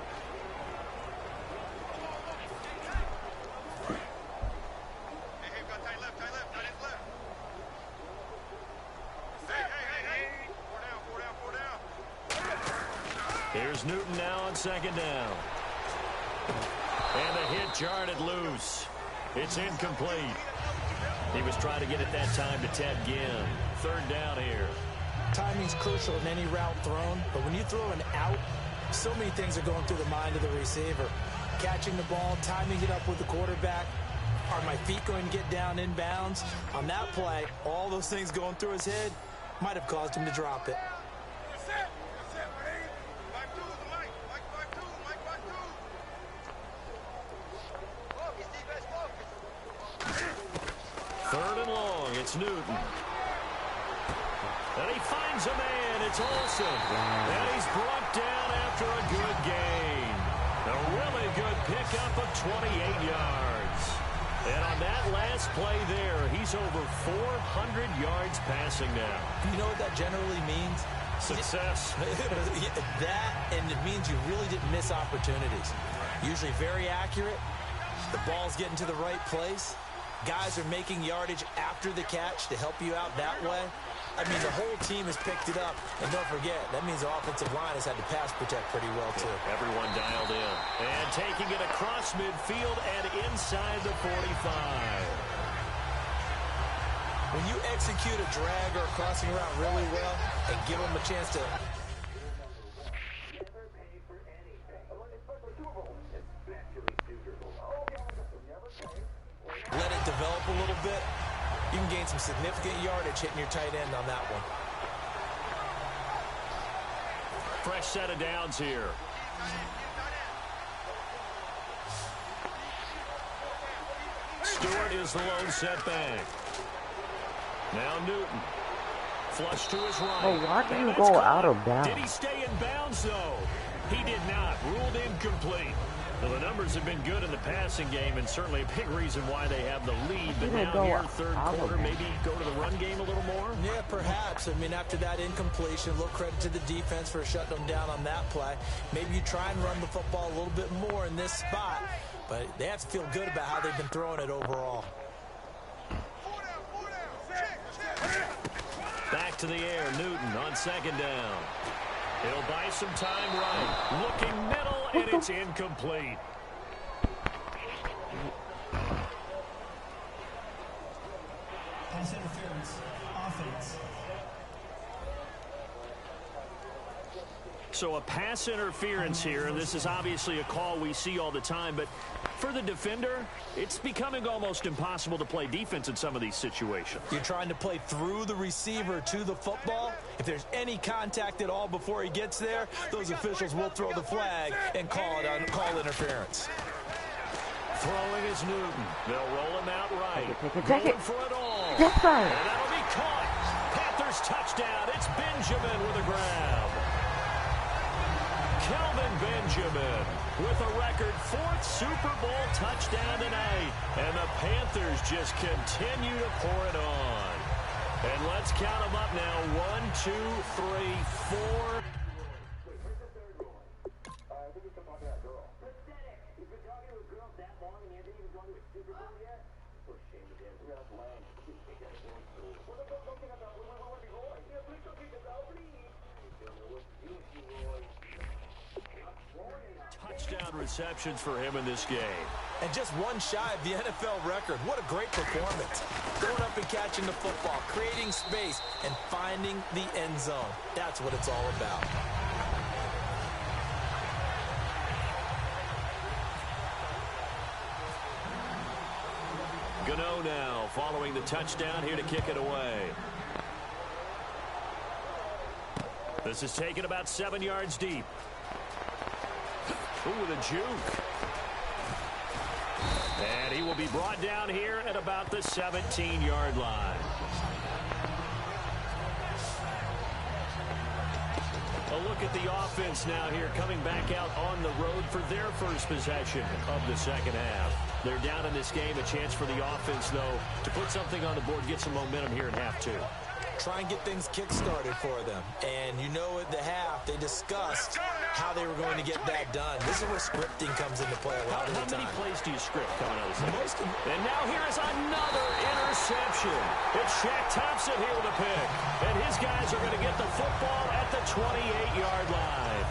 Here's Newton now on second down. And the hit jarred it loose. It's incomplete. He was trying to get it that time to Ted Ginn. Third down here. Timing's crucial in any route thrown, but when you throw an out, so many things are going through the mind of the receiver. Catching the ball, timing it up with the quarterback. Are my feet going to get down in bounds? On that play, all those things going through his head might have caused him to drop it. Third and long, it's Newton. And he finds a man, it's Olsen. And he's brought down after a good gain. A really good pickup of 28 yards. And on that last play there, he's over 400 yards passing now. You know what that generally means? Success. That, and it means you really didn't miss opportunities. Usually very accurate. The ball's getting to the right place. Guys are making yardage after the catch to help you out that way. I mean, the whole team has picked it up. And don't forget, that means the offensive line has had to pass protect pretty well, too. Everyone dialed in. And taking it across midfield and inside the 45. When you execute a drag or a crossing route really well and give them a chance to... let it develop a little bit, you can gain some significant yardage hitting your tight end on that one. Fresh set of downs here. Stewart is the lone setback. Now Newton. Flush to his right. Oh, why do you go out of bounds? Did he stay in bounds, though? He did not. Ruled incomplete. Well, the numbers have been good in the passing game, and certainly a big reason why they have the lead. But now here, third quarter, maybe go to the run game a little more? Yeah, perhaps. I mean, after that incompletion, a little credit to the defense for shutting them down on that play. Maybe you try and run the football a little bit more in this spot, but they have to feel good about how they've been throwing it overall. Back to the air, Newton on second down. He'll buy some time right. Looking middle, and it's incomplete. Pass interference. Offense. So a pass interference here, and this is obviously a call we see all the time, but for the defender, it's becoming almost impossible to play defense in some of these situations. You're trying to play through the receiver to the football. If there's any contact at all before he gets there, those officials will throw the flag and call interference. Throwing is Newton. They'll roll him out right. Take it. Going for it all. That's right. And that'll be caught. Panthers touchdown. It's Benjamin with a grab. Kelvin Benjamin with a record 4th Super Bowl touchdown tonight. And the Panthers just continue to pour it on. And let's count them up now. 1, 2, 3, 4. Touchdown receptions for him in this game. And just one shy of the NFL record. What a great performance. Going up and catching the football, creating space, and finding the end zone. That's what it's all about. Gano now following the touchdown here to kick it away. This is taken about 7 yards deep. Ooh, with a juke. And he will be brought down here at about the 17-yard line. A look at the offense now here, coming back out on the road for their first possession of the second half. They're down in this game. A chance for the offense, though, to put something on the board, get some momentum here in half two. Try and get things kick-started for them. And you know at the half, they discussed how they were going to get that done. This is where scripting comes into play a lot of the time. How many plays do you script coming out of the Most second? And now here is another interception. It's Shaq Thompson here with a pick. And his guys are going to get the football at the 28-yard line.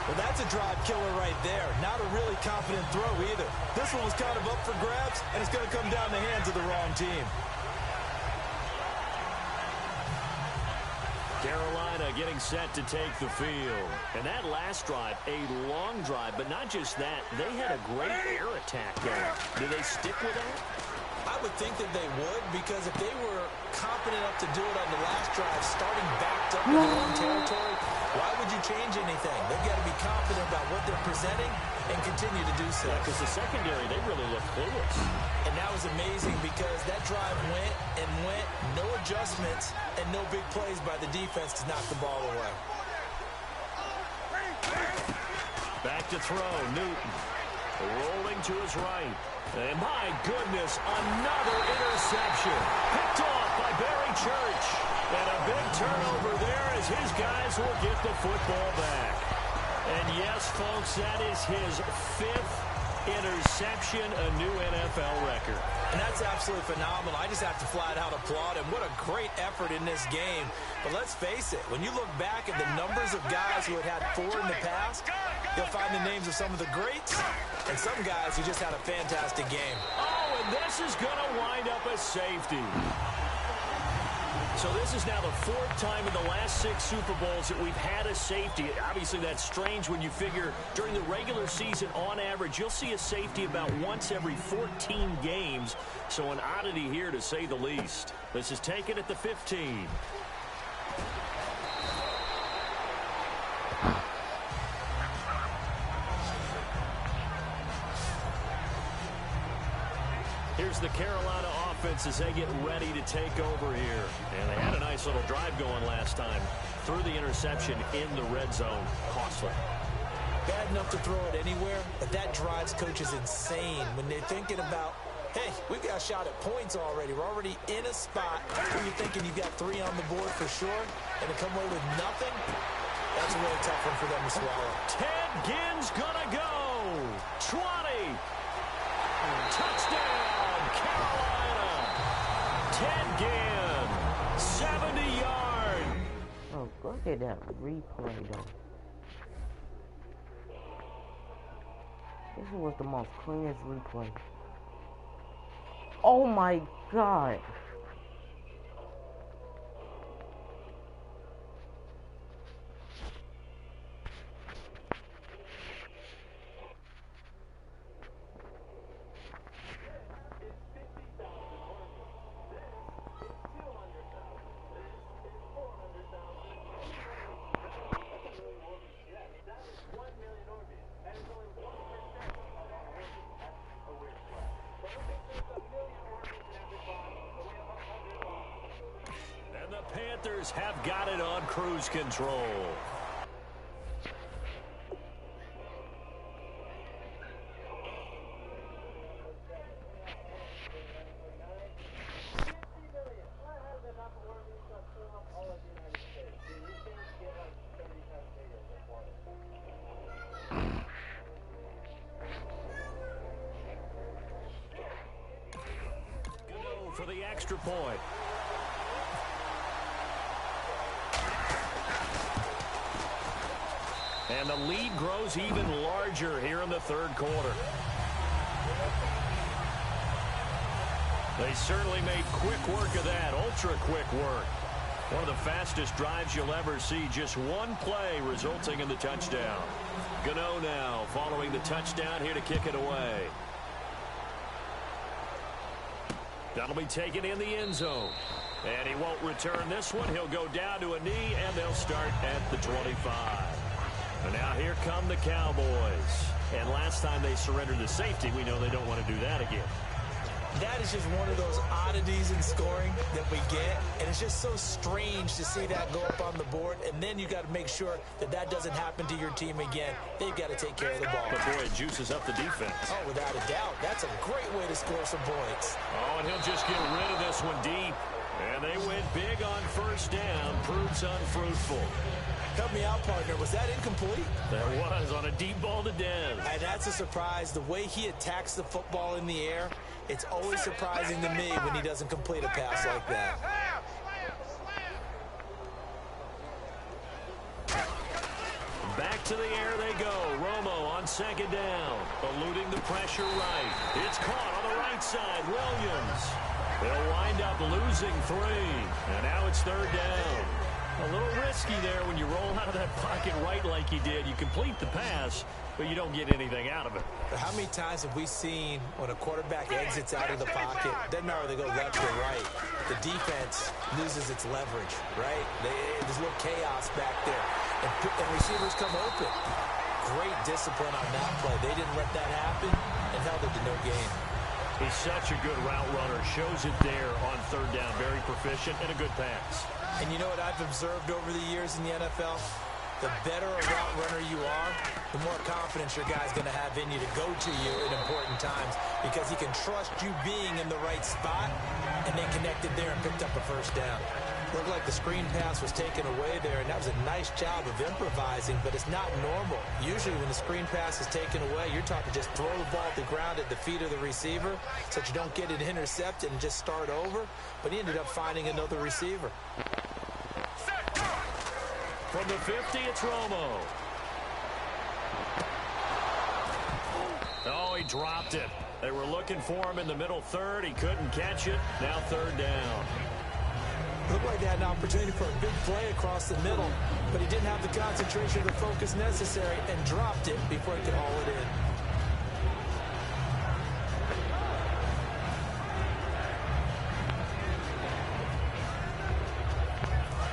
Well, that's a drive killer right there. Not a really confident throw either. This one was kind of up for grabs, and it's going to come down the hands of the wrong team. Carolina getting set to take the field. And that last drive, a long drive, but not just that. They had a great air attack going. Do they stick with that? I would think that they would, because if they were confident enough to do it on the last drive, starting backed up in their own territory, why would you change anything? They've got to be confident about what they're presenting and continue to do so. Yeah, because the secondary, they really look clueless. And that was amazing because that drive went and went, no adjustments, and no big plays by the defense to knock the ball away. Back to throw, Newton. Rolling to his right. And my goodness, another interception. Picked off by Barry Church. And a big turnover there as his guys will get the football back. And yes, folks, that is his 5th interception, a new NFL record. And that's absolutely phenomenal. I just have to flat out applaud him. What a great effort in this game. But let's face it, when you look back at the numbers of guys who had 4 in the past, you'll find the names of some of the greats and some guys who just had a fantastic game. Oh, and this is going to wind up a safety. So this is now the 4th time in the last 6 Super Bowls that we've had a safety. Obviously, that's strange when you figure during the regular season, on average, you'll see a safety about once every 14 games. So an oddity here, to say the least. This is taken at the 15. Here's the Carolina offense as they get ready to take over here. And they had a nice little drive going last time. Threw the interception in the red zone. Costly. Bad enough to throw it anywhere, but that drives coaches insane when they're thinking about, hey, we've got a shot at points already. We're already in a spot where you're thinking you've got 3 on the board for sure, and to come away with nothing, that's a really tough one for them to swallow. Ted Ginn's gonna go. 20. Touchdown, Carolina. Ted Ginn, 70 yards. Oh, look at that replay, though. This was the most cleanest replay. Oh my God. Panthers have got it on cruise control. Go for the extra point. And the lead grows even larger here in the 3rd quarter. They certainly made quick work of that, ultra-quick work. One of the fastest drives you'll ever see, just one play resulting in the touchdown. Gano now following the touchdown here to kick it away. That'll be taken in the end zone. And he won't return this one. He'll go down to a knee, and they'll start at the 25. And now here come the Cowboys. And last time they surrendered the safety, we know they don't want to do that again. That is just one of those oddities in scoring that we get, and it's just so strange to see that go up on the board, and then you got to make sure that that doesn't happen to your team again. They've got to take care of the ball. But, boy, it juices up the defense. Oh, without a doubt. That's a great way to score some points. Oh, and he'll just get rid of this one deep. And they went big on 1st down. Proves unfruitful. Help me out, partner. Was that incomplete? That was on a deep ball to Dez. And that's a surprise. The way he attacks the football in the air, it's always surprising to me when he doesn't complete a pass like that. Back To the air they go. Romo on second down. Eluding the pressure right. It's caught on the right side. Williams. They'll wind up losing 3. And now it's third down. A little risky there when you roll out of that pocket right like you did. You complete the pass, but you don't get anything out of it. But how many times have we seen when a quarterback exits out of the pocket, doesn't matter whether they go left or right, the defense loses its leverage, right? There's a little chaos back there, and receivers come open. Great discipline on that play. They didn't let that happen and held it to no gain. He's such a good route runner. Shows it there on third down. Very proficient and a good pass. And you know what I've observed over the years in the NFL? The better a route runner you are, the more confidence your guy's going to have in you to go to you at important times because he can trust you being in the right spot, and they connected there and picked up a first down. Looked like the screen pass was taken away there, and that was a nice job of improvising, but it's not normal. Usually when the screen pass is taken away, you're taught to just throw the ball at the ground at the feet of the receiver so that you don't get it intercepted and just start over, but he ended up finding another receiver. From the 50, it's Romo. Oh, he dropped it. They were looking for him in the middle third. He couldn't catch it. Now third down. Looked like they had an opportunity for a big play across the middle, but he didn't have the concentration or the focus necessary and dropped it before he could haul it in.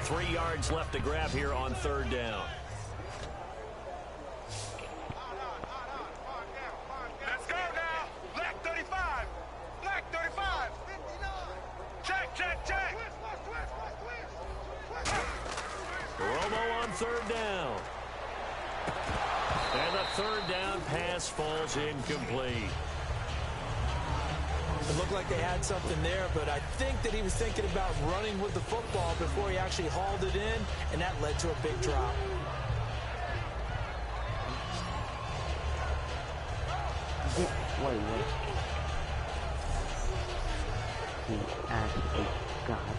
3 yards left to grab here on third down. Let's go now. Black 35. Black 35. Check, check, check. Romo on third down. And the third down pass falls incomplete. It looked like they had something there, but I think that he was thinking about running with the football before he actually hauled it in, and that led to a big drop. Wait. He actually got it.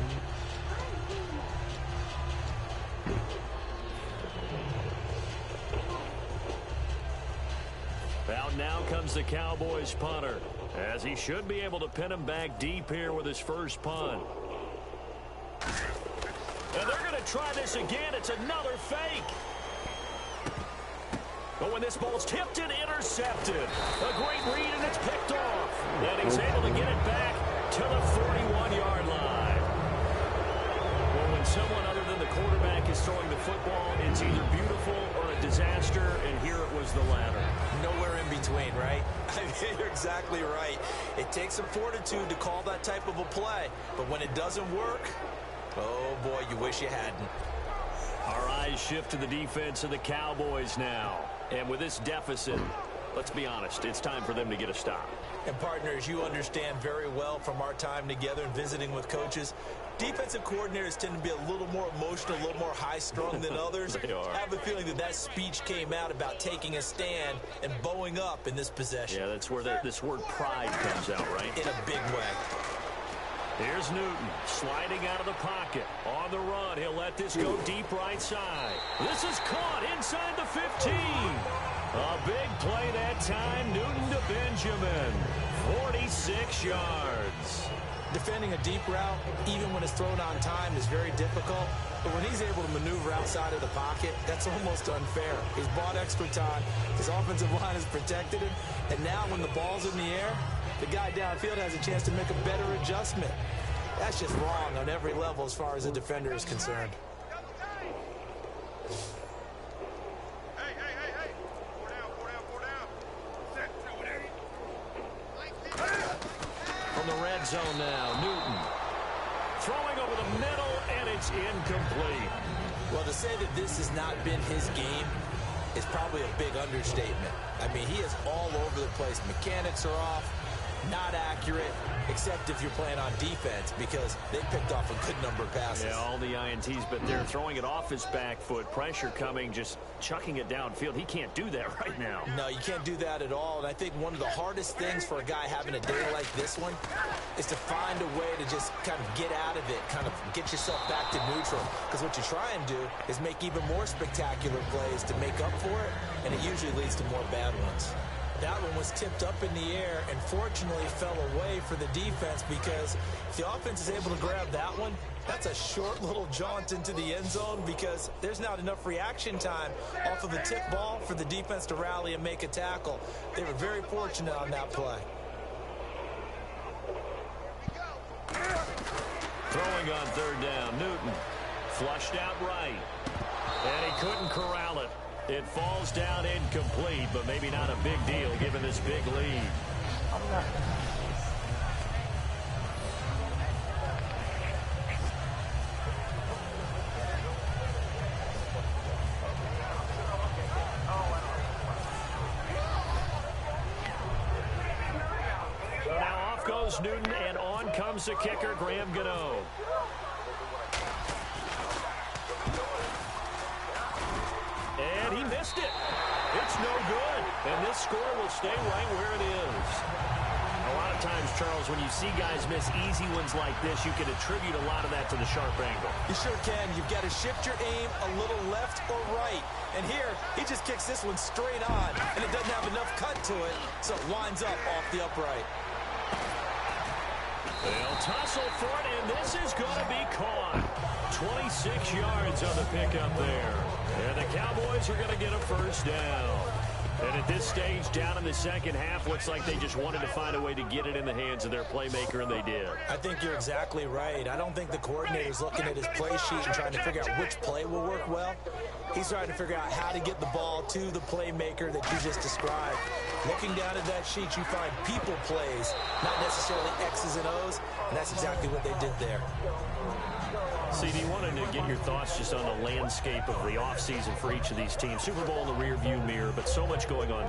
Out now comes the Cowboys punter, as he should be able to pin him back deep here with his first punt. And they're going to try this again. It's another fake. But when this ball's tipped and intercepted, a great read, and it's picked off. And he's able to get it back to the 41-yard line. Well, when someone other than the quarterback is throwing the football, it's either beautiful or a disaster, and here it was the latter. Nowhere in between, right? I mean, you're exactly right. It takes some fortitude to call that type of a play, but when it doesn't work, oh boy, you wish you hadn't. Our eyes shift to the defense of the Cowboys now. And with this deficit, let's be honest, it's time for them to get a stop. And partners, you understand very well from our time together and visiting with coaches, defensive coordinators tend to be a little more emotional, a little more high-strung than others. They are. I have a feeling that speech came out about taking a stand and bowing up in this possession. Yeah, that's where this word pride comes out, right? In a big way. Here's Newton sliding out of the pocket. On the run, he'll let this go deep right side. This is caught inside the 15. A big play that time. Newton to Benjamin. 46 yards. Defending a deep route, even when it's thrown on time, is very difficult. But when he's able to maneuver outside of the pocket, that's almost unfair. He's bought extra time. His offensive line has protected him. And now when the ball's in the air, the guy downfield has a chance to make a better adjustment. That's just wrong on every level as far as a defender is concerned. From the red zone now, Newton. Throwing over the middle, and it's incomplete. Well, to say that this has not been his game is probably a big understatement. I mean, he is all over the place. Mechanics are off. Not accurate, except if you're playing on defense, because they picked off a good number of passes. Yeah, all the INTs, but they're throwing it off his back foot. Pressure coming, just chucking it downfield. He can't do that right now. No, you can't do that at all. And I think one of the hardest things for a guy having a day like this one is to find a way to just kind of get out of it, kind of get yourself back to neutral. Because what you try and do is make even more spectacular plays to make up for it, and it usually leads to more bad ones. That one was tipped up in the air and fortunately fell away for the defense, because if the offense is able to grab that one, that's a short little jaunt into the end zone, because there's not enough reaction time off of the tip ball for the defense to rally and make a tackle. They were very fortunate on that play. Throwing on third down, Newton flushed out right, and he couldn't corral it. It falls down incomplete, but maybe not a big deal given this big lead. So now off goes Newton, and on comes the kicker, Graham Gano. And he missed it. It's no good. And this score will stay right where it is. A lot of times, Charles, when you see guys miss easy ones like this, you can attribute a lot of that to the sharp angle. You sure can. You've got to shift your aim a little left or right. And here, he just kicks this one straight on, and it doesn't have enough cut to it, so it winds up off the upright. They'll tussle for it, and this is going to be caught. 26 yards on the pickup there. And the Cowboys are going to get a first down. And at this stage, down in the second half, looks like they just wanted to find a way to get it in the hands of their playmaker, and they did. I think you're exactly right. I don't think the coordinator's looking at his play sheet and trying to figure out which play will work well. He's trying to figure out how to get the ball to the playmaker that you just described. Looking down at that sheet, you find people plays, not necessarily X's and O's, and that's exactly what they did there. CD, wanted to get your thoughts just on the landscape of the offseason for each of these teams. Super Bowl in the rearview mirror, but so much going on.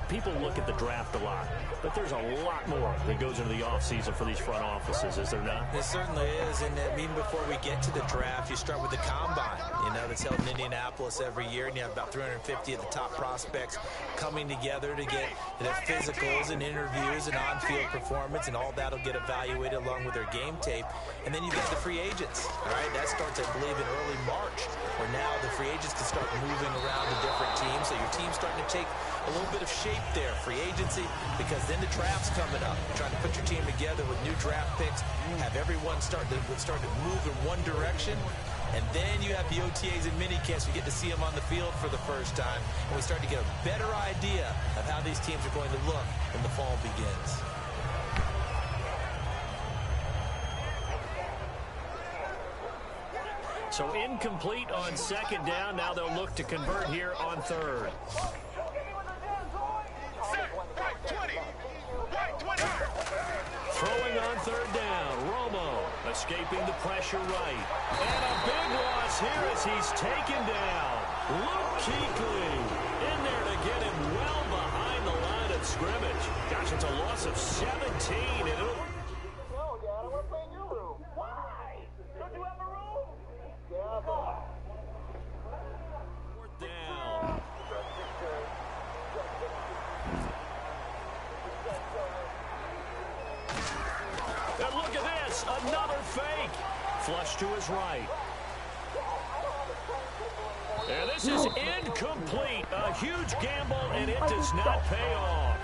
People look at the draft a lot, but there's a lot more that goes into the offseason for these front offices, is there not? It certainly is, and even before we get to the draft, you start with the combine, that's held in Indianapolis every year, and you have about 350 of the top prospects coming together to get their physicals and interviews and on-field performance, and all that'll get evaluated along with their game tape. And then you've got the free agents, all right? That starts, I believe, in early March, where now the free agents can start moving around to different teams. So your team's starting to take a little bit of shape there, free agency, because then the draft's coming up. You're trying to put your team together with new draft picks, have everyone start to move in one direction. And then you have the OTAs and minicamps. You get to see them on the field for the first time. And we start to get a better idea of how these teams are going to look when the fall begins. So incomplete on second down. Now they'll look to convert here on third. Throwing on third down. Romo escaping the pressure right. And a big loss here as he's taken down. Luke Kuechly in there to get him well behind the line of scrimmage. Gosh, it's a loss of 17. And it'll... No, Dad, I want to play in your room. Why? Don't you have a room? Yeah, but... Fourth down. And look at this, another fake. Flush to his right. And this is incomplete. A huge gamble, and it does not pay off.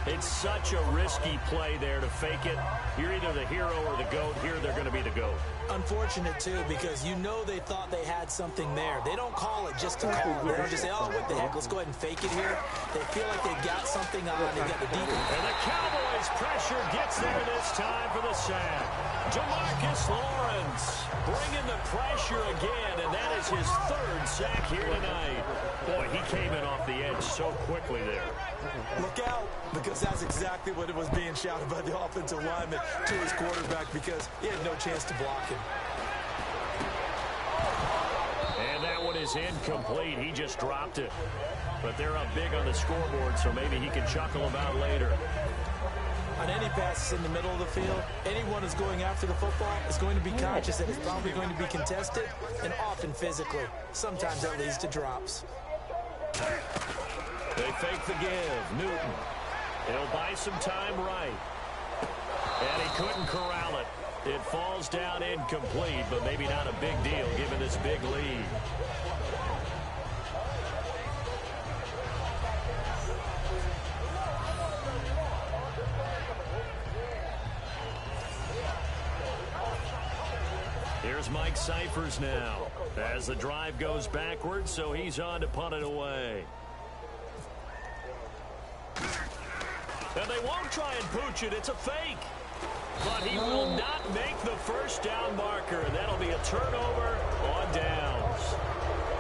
It's such a risky play there to fake it. You're either the hero or the GOAT. Here they're going to be the GOAT. Unfortunate, too, because they thought they had something there. They don't call it just to call it. They don't just say, oh, what the heck, let's go ahead and fake it here. They feel like they've got something on. They've got the defense. And the Cowboys' pressure gets there this time for the sack. Demarcus Lawrence bringing the pressure again, and that is his third sack here tonight. Boy, he came in off the edge so quickly there. Look out, because that's exactly what it was being shouted by the offensive lineman to his quarterback, because he had no chance to block him. And that one is incomplete. He just dropped it. But they're up big on the scoreboard, so maybe he can chuckle about later. On any passes in the middle of the field, anyone who's going after the football is going to be conscious that it's probably going to be contested and often physically. Sometimes that leads to drops. They fake the give. Newton. He'll buy some time right. And he couldn't corral it. It falls down incomplete, but maybe not a big deal given this big lead. Here's Mike Cyphers now as the drive goes backwards, so he's on to punt it away. And they won't try and pooch it. It's a fake. But he will not make the first down marker. That'll be a turnover on downs.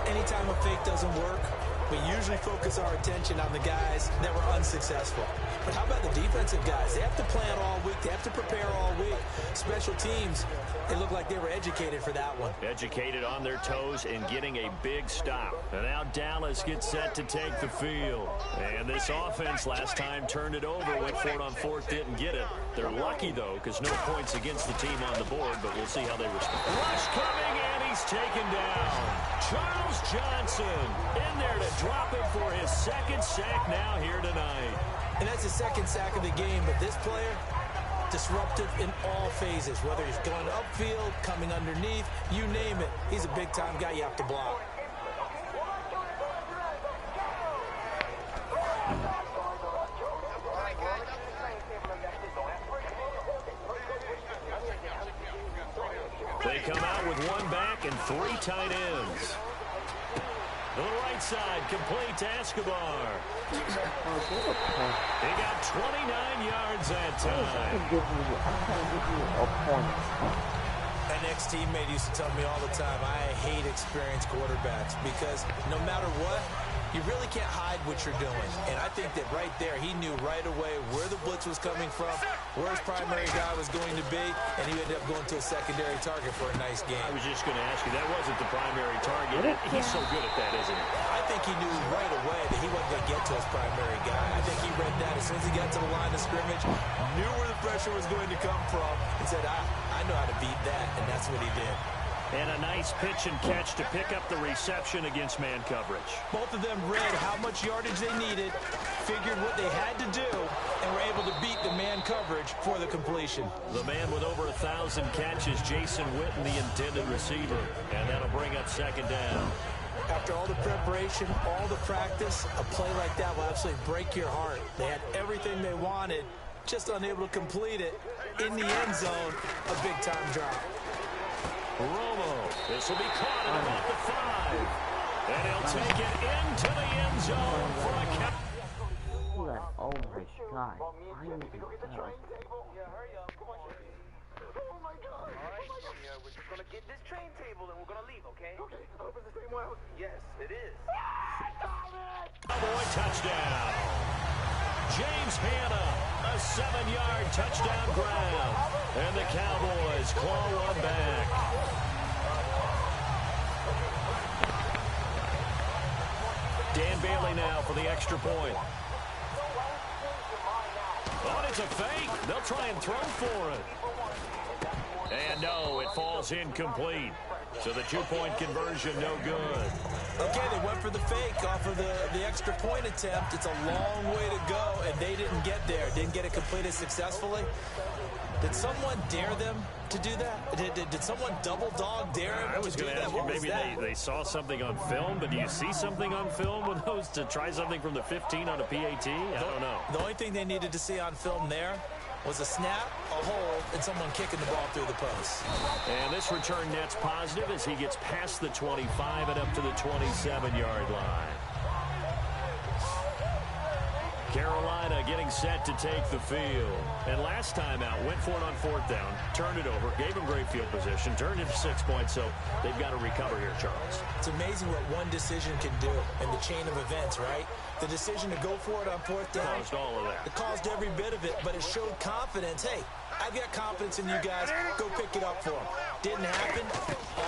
Anytime a fake doesn't work, we usually focus our attention on the guys that were unsuccessful. But how about the defensive guys? They have to plan all week. They have to prepare all week. Special teams, it looked like they were educated for that one. Educated on their toes and getting a big stop. And now Dallas gets set to take the field. And this offense last time turned it over, went for it on fourth, didn't get it. They're lucky, though, because no points against the team on the board, but we'll see how they respond. Rush coming, and he's taken down. Charles Johnson in there to drop him for his second sack now here tonight. And that's his second sack of the game, but this player, disruptive in all phases, whether he's going upfield, coming underneath, you name it. He's a big-time guy you have to block. They come out with one back and three tight ends. To the right side, complete to Escobar. He got 29 yards that time. An ex-teammate used to tell me all the time, I hate experienced quarterbacks because no matter what, you really can't hide what you're doing. And I think that right there, he knew right away where the blitz was coming from, where his primary guy was going to be, and he ended up going to a secondary target for a nice game. I was just going to ask you, that wasn't the primary target. He's so good at that, isn't he? I think he knew right away that he wasn't going to get to his primary guy. I think he read that as soon as he got to the line of scrimmage, knew where the pressure was going to come from, and said, I know how to beat that, and that's what he did. And a nice pitch and catch to pick up the reception against man coverage. Both of them read how much yardage they needed, figured what they had to do, and were able to beat the man coverage for the completion. The man with over 1,000 catches, Jason Witten, the intended receiver. And that'll bring up second down. After all the preparation, all the practice, a play like that will absolutely break your heart. They had everything they wanted, just unable to complete it. In the end zone, a big-time drop. Romo, this will be caught at about the 5. And he'll take it into the end zone for a count. Oh my God. Yeah, hurry up. Come on, oh my God. All right, we're just going to get this train table and we're going to leave, okay? Okay, I hope it's the same way. Yes, it is. Cowboy touchdown. James Hanna, a 7-yard touchdown grab. And the Cowboys claw one back. Dan Bailey now for the extra point. Oh, and it's a fake. They'll try and throw for it. And no, it falls incomplete. So the two-point conversion, no good. Okay, they went for the fake off of the extra point attempt. It's a long way to go, and they didn't get there. Didn't get it completed successfully. Did someone dare them to do that? Did someone double-dog dare them I was going to ask you, maybe they saw something on film, but do you see something on film with those to try something from the 15 on a PAT? I don't know. The only thing they needed to see on film there was a snap, a hold, and someone kicking the ball through the post. And this return net's positive as he gets past the 25 and up to the 27-yard line. Carolina getting set to take the field. And last time out, went for it on fourth down, turned it over, gave him great field position, turned it to 6 points, so they've got to recover here, Charles. It's amazing what one decision can do in the chain of events, right? The decision to go for it on fourth down. Caused all of that. It caused every bit of it, but it showed confidence. Hey, I've got confidence in you guys. Go pick it up for them. Didn't happen.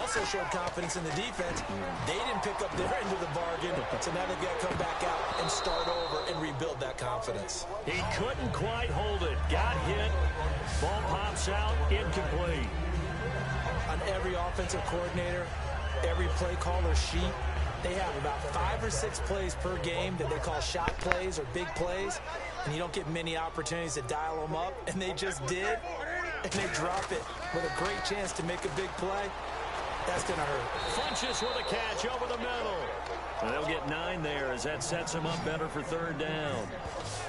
Also showed confidence in the defense. They didn't pick up their end of the bargain, so now they've got to come back out and start over and rebuild that confidence. He couldn't quite hold it. Got hit. Ball pops out. Incomplete. On every offensive coordinator, every play caller sheet, they have about 5 or 6 plays per game that they call shot plays or big plays, and you don't get many opportunities to dial them up, and they just did, and they drop it with a great chance to make a big play. That's going to hurt. Funches with a catch over the middle. And they'll get 9 there as that sets him up better for 3rd down.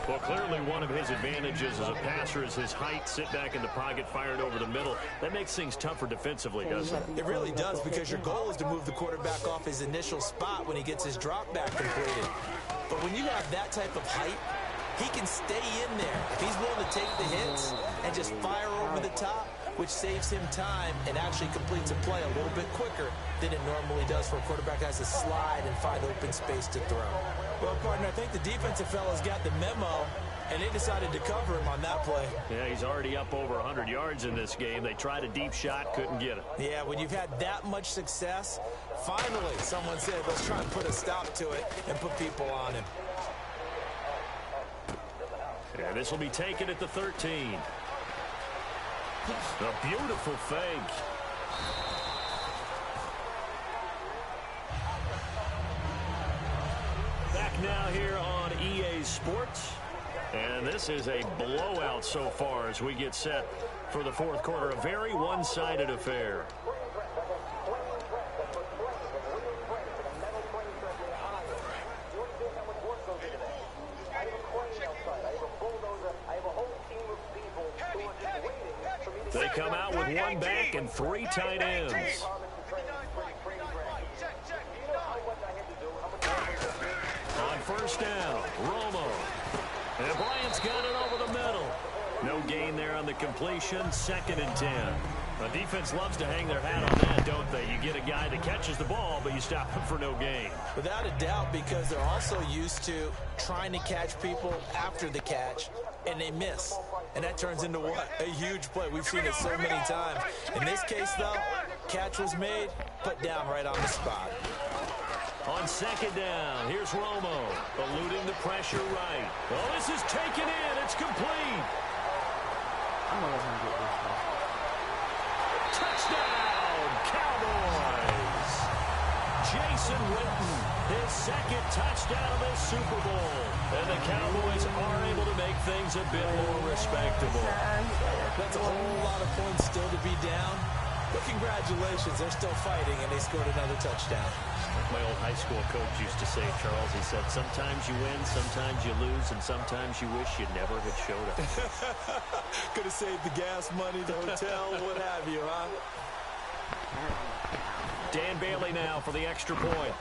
Well, clearly one of his advantages as a passer is his height. Sit back in the pocket, fired over the middle. That makes things tougher defensively, doesn't it? It really does, because your goal is to move the quarterback off his initial spot when he gets his drop back completed. But when you have that type of height, he can stay in there. If he's willing to take the hits and just fire over the top, which saves him time and actually completes a play a little bit quicker than it normally does for a quarterback who has to slide and find open space to throw. Well, partner, I think the defensive fellas got the memo, and they decided to cover him on that play. Yeah, he's already up over 100 yards in this game. They tried a deep shot, couldn't get it. Yeah, when you've had that much success, finally someone said, let's try and put a stop to it and put people on him. Yeah, this will be taken at the 13. A beautiful fake. Back now here on EA Sports. And this is a blowout so far as we get set for the 4th quarter. A very one-sided affair. They come out with 1 back and 3 tight ends. On 1st down, Romo. And Bryant's got it over the middle. No gain there on the completion. 2nd and 10. The defense loves to hang their hat on that, don't they? You get a guy that catches the ball, but you stop him for no gain. Without a doubt, because they're also used to trying to catch people after the catch, and they miss. And that turns into what? A huge play. We've seen it so many times. In this case, though, catch was made, put down right on the spot. On 2nd down, here's Romo, eluding the pressure right. Oh, this is taken in. It's complete. I'm gonna let him get this ball. Touchdown, Cowboys. Jason Witten, his 2nd touchdown of this Super Bowl. And the Cowboys are able to make things a bit more respectable. That's a whole lot of points still to be down. But congratulations, they're still fighting, and they scored another touchdown. My old high school coach used to say, Charles, he said, sometimes you win, sometimes you lose, and sometimes you wish you never had showed up. Could have saved the gas money, the hotel, what have you, huh? Dan Bailey now for the extra point.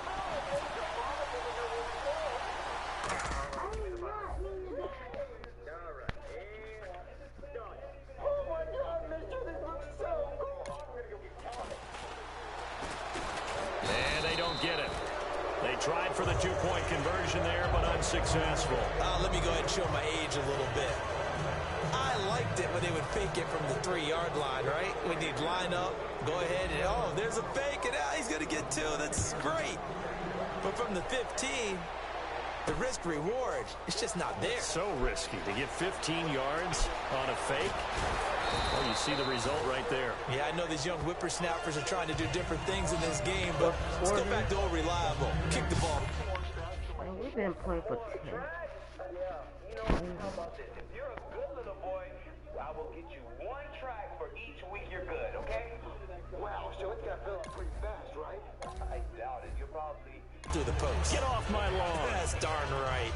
Tried for the 2-point conversion there, but unsuccessful. Let me go ahead and show my age a little bit. I liked it when they would fake it from the 3-yard line, right? When they'd line up, go ahead, and oh, there's a fake, and he's going to get 2. That's great. But from the 15, the risk-reward, it's just not there. So risky to get 15 yards on a fake. Well, you see the result right there. Yeah, I know these young whippersnappers are trying to do different things in this game, but let's go back to old reliable. Kick the ball. We've been playing for 10. How about this? If you're a good little boy, I will get you 1 track for each week you're good, okay? Wow, so it's got to fill up pretty fast, right? I doubt it. You're probably... Through the post. Get off my lawn. That's darn right.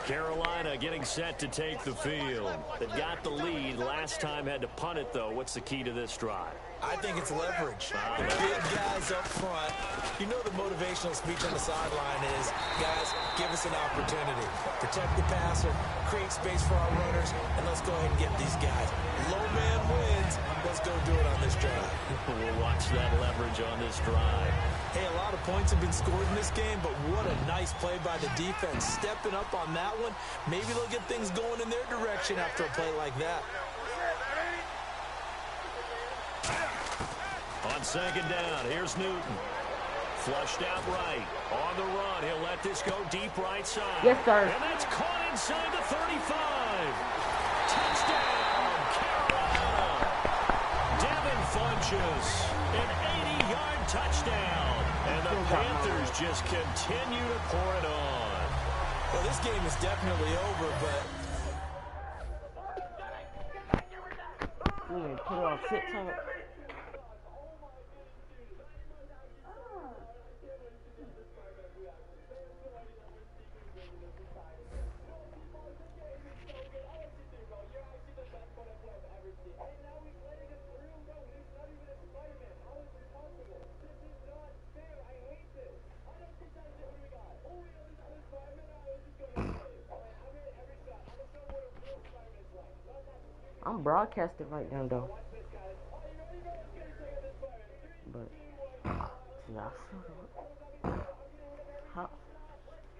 Carolina getting set to take the field. They got the lead. Last time had to punt it, though. What's the key to this drive? I think it's leverage. The big guys up front. You know the motivational speech on the sideline is, guys, give us an opportunity. Protect the passer, create space for our runners, and let's go ahead and get these guys. Low man wins. Let's go do it on this drive. We'll watch that leverage on this drive. Hey, a lot of points have been scored in this game, but what a nice play by the defense. Stepping up on that one. Maybe they'll get things going in their direction after a play like that. On second down, here's Newton. Flushed out right. On the run, he'll let this go deep right side. Yes, sir. And that's caught inside the 35. Touchdown, Carolina. Devin Funchess, an 80-yard touchdown. And the Panthers just continue to pour it on. Well, this game is definitely over, but... Put it on shit time. I'm broadcasting right now, though. But yeah,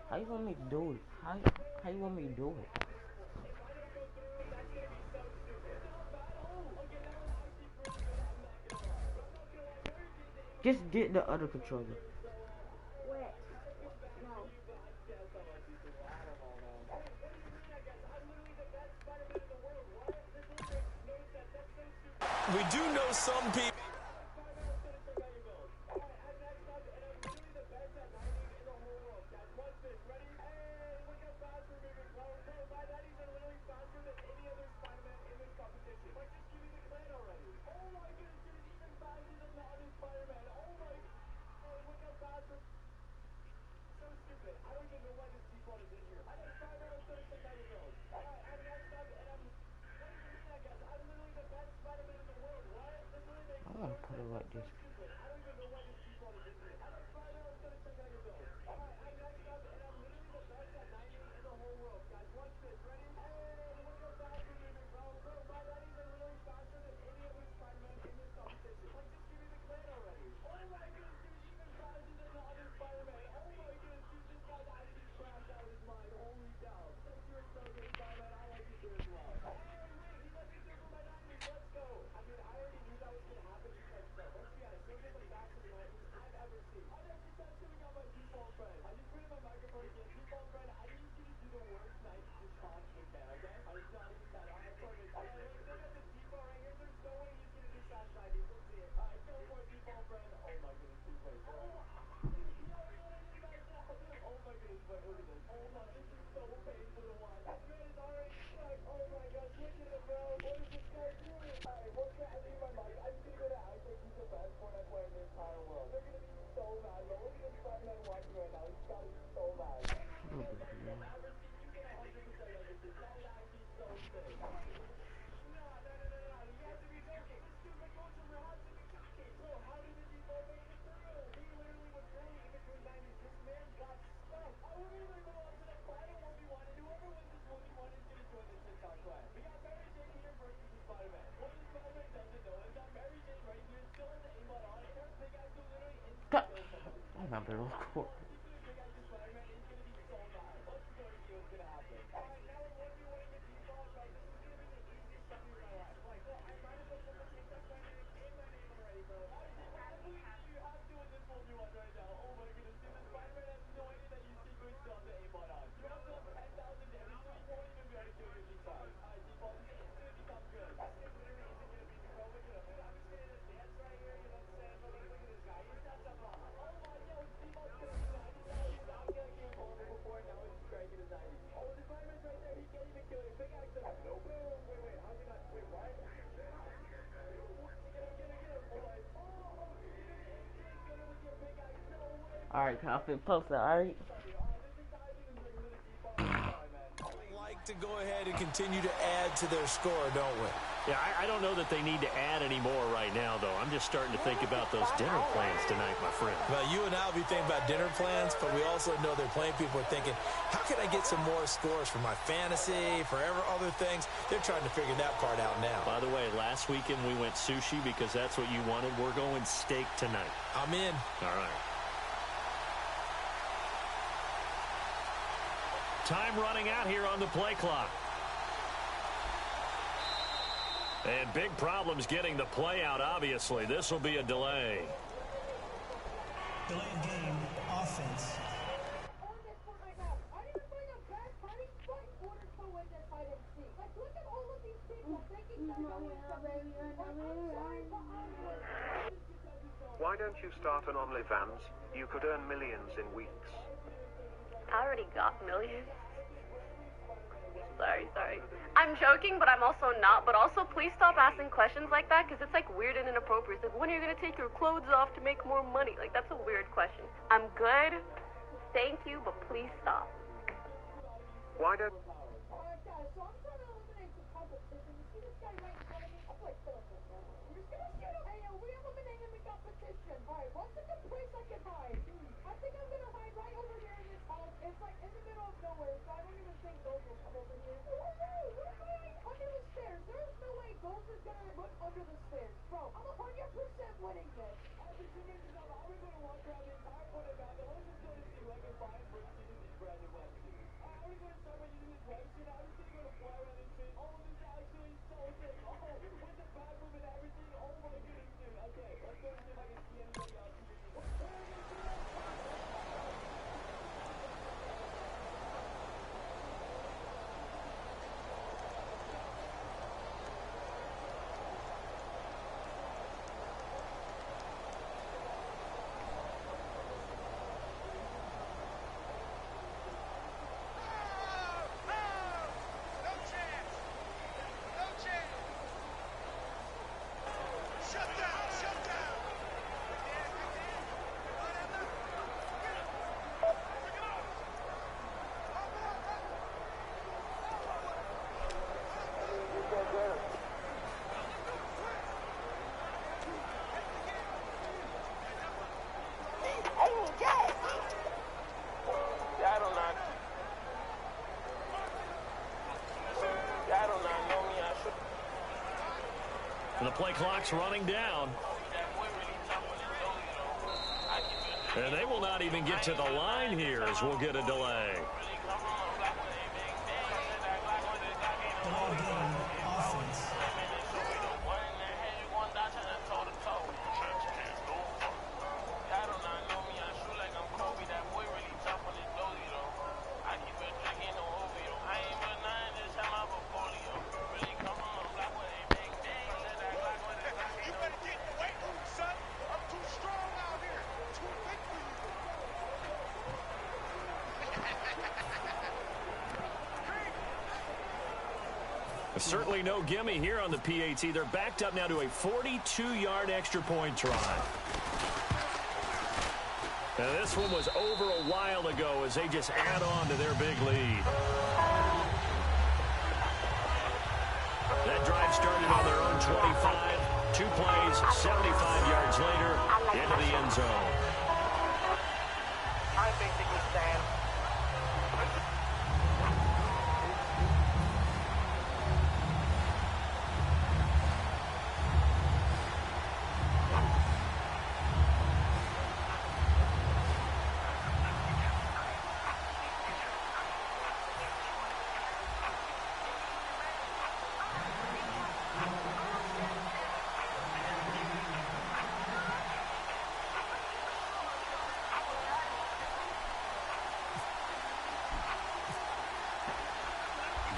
how you want me to do it? How you want me to do it? Just get the other controller. Where? No. We do know some people. I want to put it like this. Not very cool. Alright, confident poster, alright? Like To go ahead and continue to add to their score, don't we? Yeah, I don't know that they need to add any more right now, though. I'm just starting to think about those dinner plans tonight, my friend. Well, you and I will be thinking about dinner plans, but we also know they're playing people are thinking, how can I get some more scores for my fantasy, for other things? They're trying to figure that part out now. By the way, last weekend we went sushi because that's what you wanted. We're going steak tonight. I'm in. All right. Time running out here on the play clock. And big problems getting the play out, obviously. This will be a delay. Delayed game, offense. Why don't you start an OnlyFans? You could earn millions in weeks. I already got millions. Sorry. I'm joking, but I'm also not. But also, please stop asking questions like that, because it's, like, weird and inappropriate. It's like, when are you going to take your clothes off to make more money? Like, that's a weird question. I'm good. Thank you, but please stop. Why don't... And the play clock's running down. And they will not even get to the line here as we'll get a delay. Delayed game, offense. Certainly no gimme here on the PAT. They're backed up now to a 42-yard extra point try. Now this one was over a while ago as they just add on to their big lead. That drive started on their own 25. 2 plays, 75 yards later, into the end zone. I basically stand.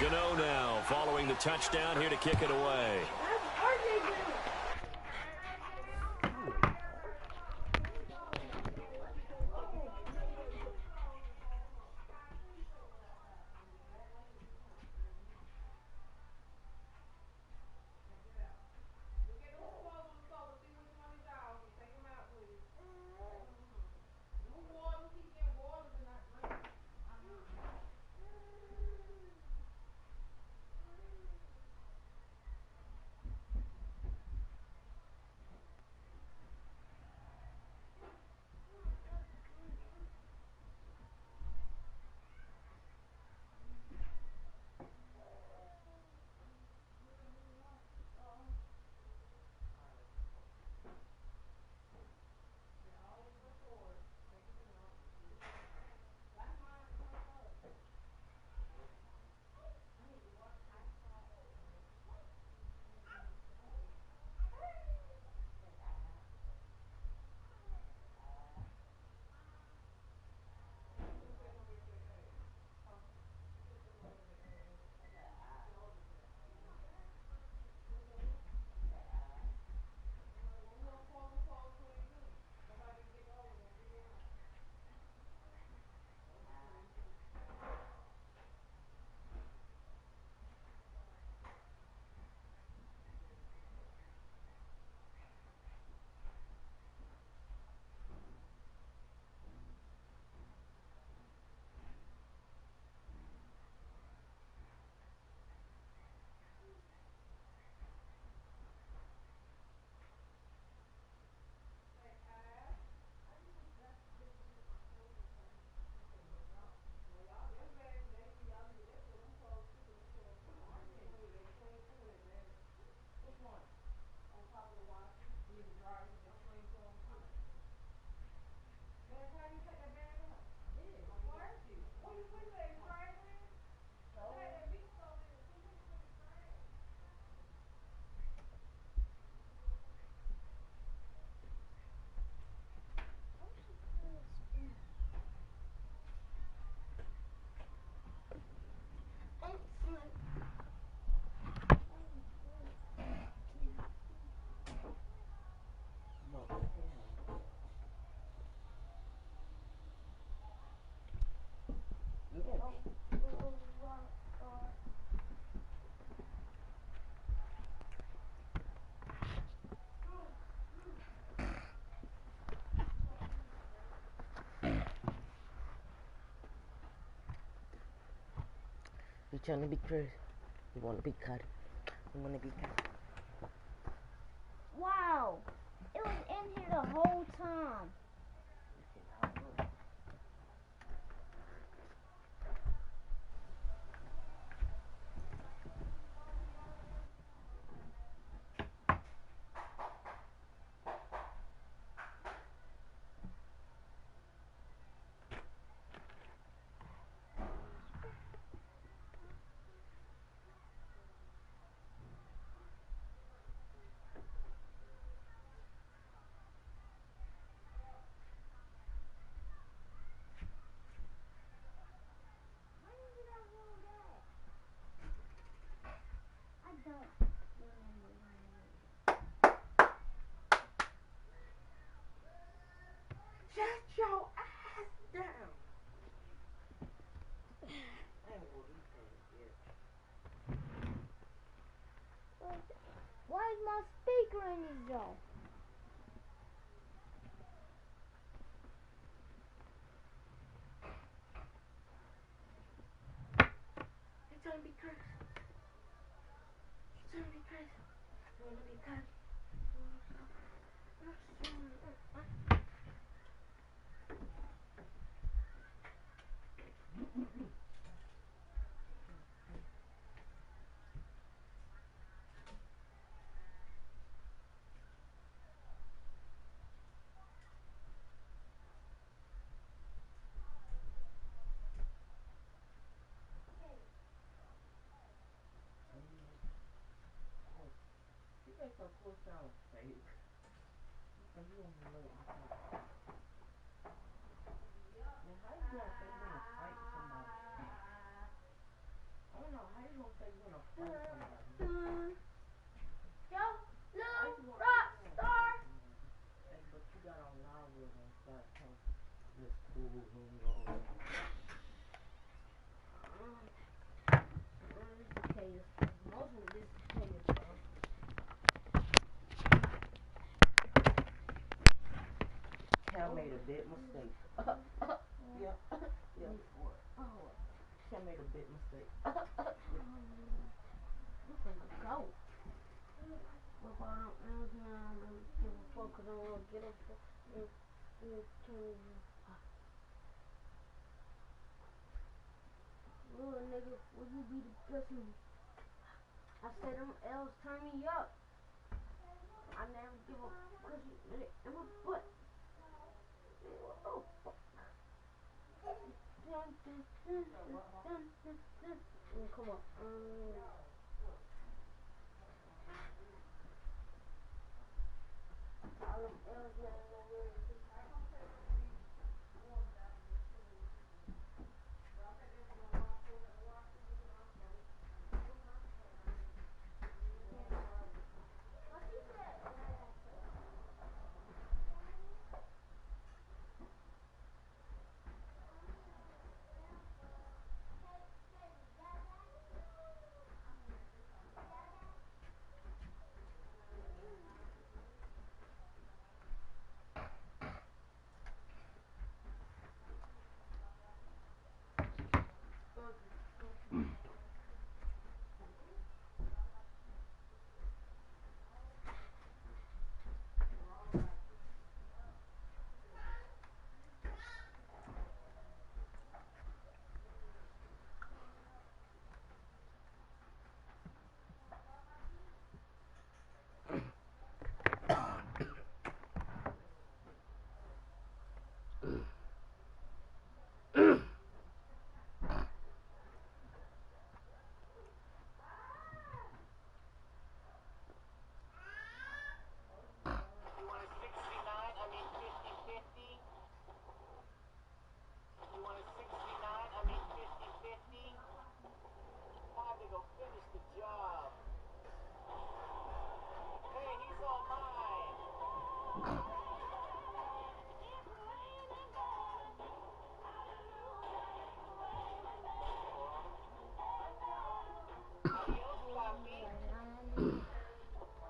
Gano now following the touchdown here to kick it away. trying to be crazy. You want to be cut. You want to be cut. Wow. It was in here the whole time. Shut your ass down. I ain't gonna eat that yet. Why is my speaker in his jaw? You trying to be crazy? You trying to be crazy? You wanna be crazy? You think some cool sound fake? And you don't know what I'm talking about. Now, how you gonna say you wanna fight somebody? I don't know, how you gonna say you wanna fight somebody? Yo, little rock star. Hey, but you got on loud with them, start talking. Just cool, you Most of this is potatoes, bro. Cal made a big mistake. Yeah. Yeah. Cal made a big mistake. This is a goat. Look, I don't know now. I don't give a fuck because I want to get up and turn Little nigga, will you be the person? I said them L's turn me up. I never give a fuck. In my butt. Oh, fuck. Come on. All them L's not nowhere.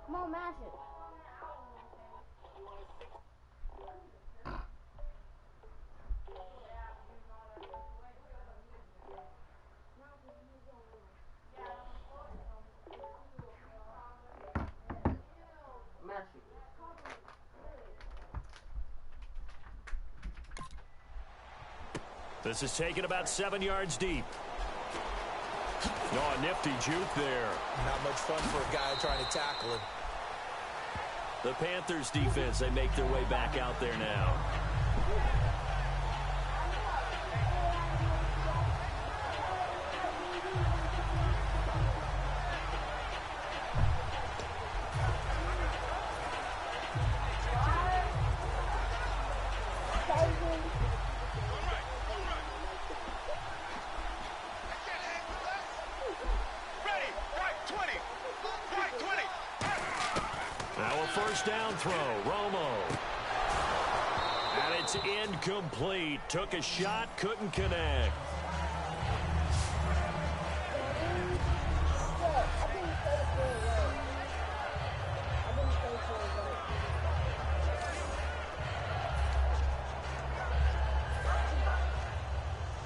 Come on, mash it. This is taken about 7 yards deep. Oh, a nifty juke there. Not much fun for a guy trying to tackle him. The Panthers defense, they make their way back out there now. First down throw, Romo. And it's incomplete. Took a shot, couldn't connect.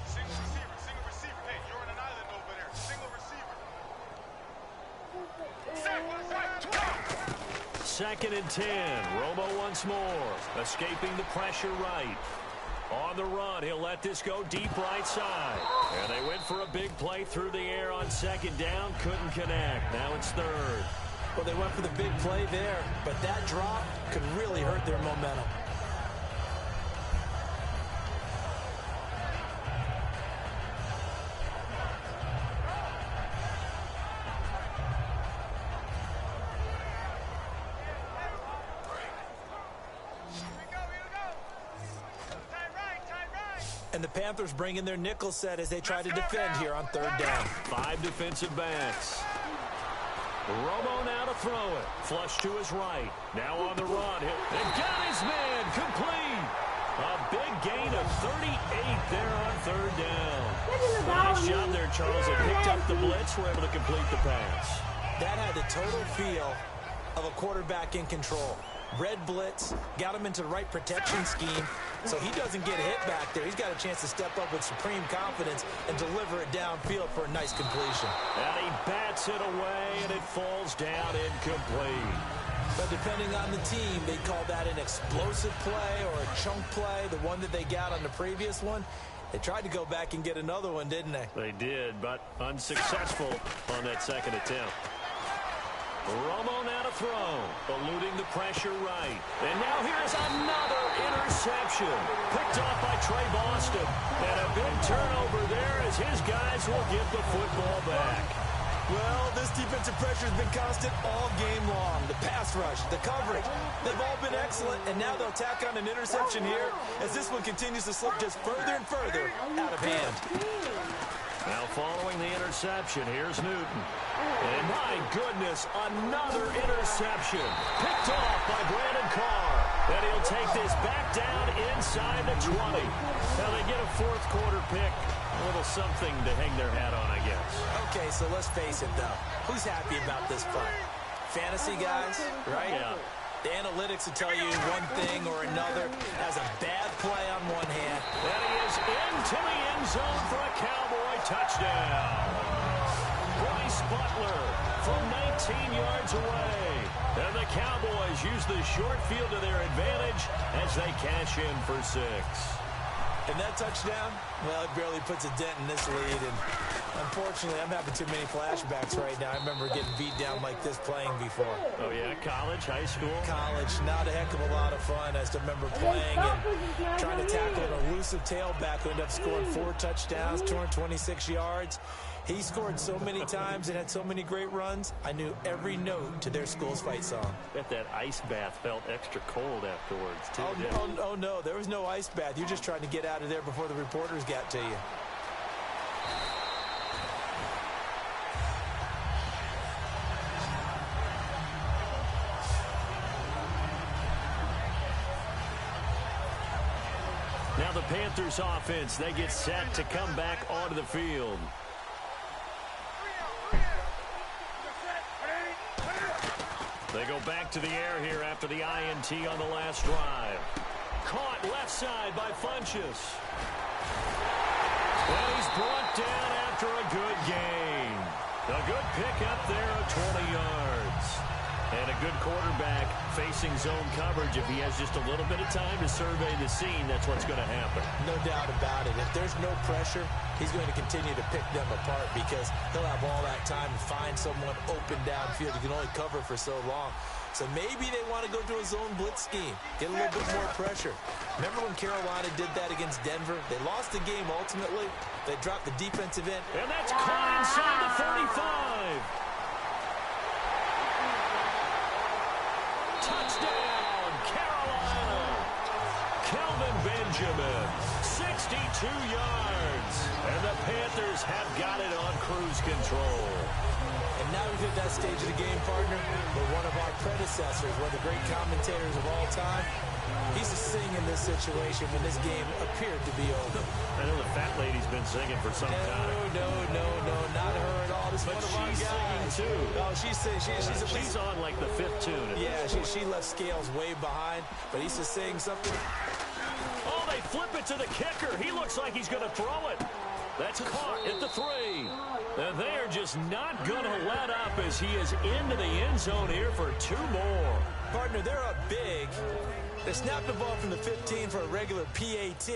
Single receiver. Hey, you're on an island over there. Single receiver. Second and 10. Romo once more. Escaping the pressure right. On the run, he'll let this go deep right side. And they went for a big play through the air on second down. Couldn't connect. Now it's third. Well, they went for the big play there, but that drop could really hurt their momentum. And the Panthers bring in their nickel set as they try to defend here on third down. 5 defensive backs. Romo now to throw it. Flush to his right. Now on the run. They've got his man complete. A big gain of 38 there on third down. Nice job there, Charles. They picked up the blitz. Were able to complete the pass. That had the total feel of a quarterback in control. Red blitz, got him into the right protection scheme, so he doesn't get hit back there. He's got a chance to step up with supreme confidence and deliver it downfield for a nice completion. And he bats it away, and it falls down incomplete. But depending on the team, they call that an explosive play or a chunk play, the one that they got on the previous one. They tried to go back and get another one, didn't they? They did, but unsuccessful on that second attempt. Romo now to throw, eluding the pressure right. And now here's another interception. Picked off by Trey Boston. And a big turnover there as his guys will give the football back. Well, this defensive pressure has been constant all game long. The pass rush, the coverage, they've all been excellent. And now they'll tack on an interception here as this one continues to slip just further and further out of hand. Now following the interception, here's Newton. And my goodness, another interception. Picked off by Brandon Carr. And he'll take this back down inside the 20. Now they get a fourth quarter pick. A little something to hang their hat on, I guess. Okay, so let's face it, though. Who's happy about this play? Fantasy guys, right? Yeah. The analytics will tell you one thing or another. Has a bad play on one hand. And he is into the end zone for a Cowboy touchdown. Bryce Butler from 19 yards away. And the Cowboys use the short field to their advantage as they cash in for 6. And that touchdown, well, it barely puts a dent in this lead. And unfortunately, I'm having too many flashbacks right now. I remember getting beat down like this playing before. Oh, yeah? College, high school? College. Not a heck of a lot of fun. I still remember playing and trying to tackle an elusive tailback who ended up scoring 4 touchdowns, 226 yards. He scored so many times and had so many great runs, I knew every note to their school's fight song. Bet that ice bath felt extra cold afterwards, too. Oh, no, there was no ice bath. You're just trying to get out of there before the reporters got to you. Now the Panthers offense, they get set to come back onto the field. They go back to the air here after the INT on the last drive. Caught left side by Funchess. And he's brought down after a good gain. A good pickup there of 20 yards. And a good quarterback facing zone coverage, if he has just a little bit of time to survey the scene, that's what's going to happen. No doubt about it. If there's no pressure, he's going to continue to pick them apart because he'll have all that time to find someone open downfield. You can only cover for so long. So maybe they want to go to a zone blitz scheme, get a little bit more pressure. Remember when Carolina did that against Denver? They lost the game ultimately. They dropped the defensive end. And that's caught inside the 35. Touchdown, Carolina. Kelvin Benjamin, 62 yards. And the Panthers have got it on cruise control. And now we've hit that stage of the game, partner, where one of our predecessors, one of the great commentators of all time, he's to sing in this situation when this game appeared to be over. I know the fat lady's been singing for some time. No, not her at all. This is but one of she's our guys. singing, too. No, she's singing. She's on, like, the 5th tune. Yeah, she left Scales way behind, but he's just saying something. Oh, they flip it to the kicker. He looks like he's going to throw it. That's caught at the 3. And they are just not going to let up as he is into the end zone here for 2 more. Partner, they're up big. They snap the ball from the 15 for a regular PAT,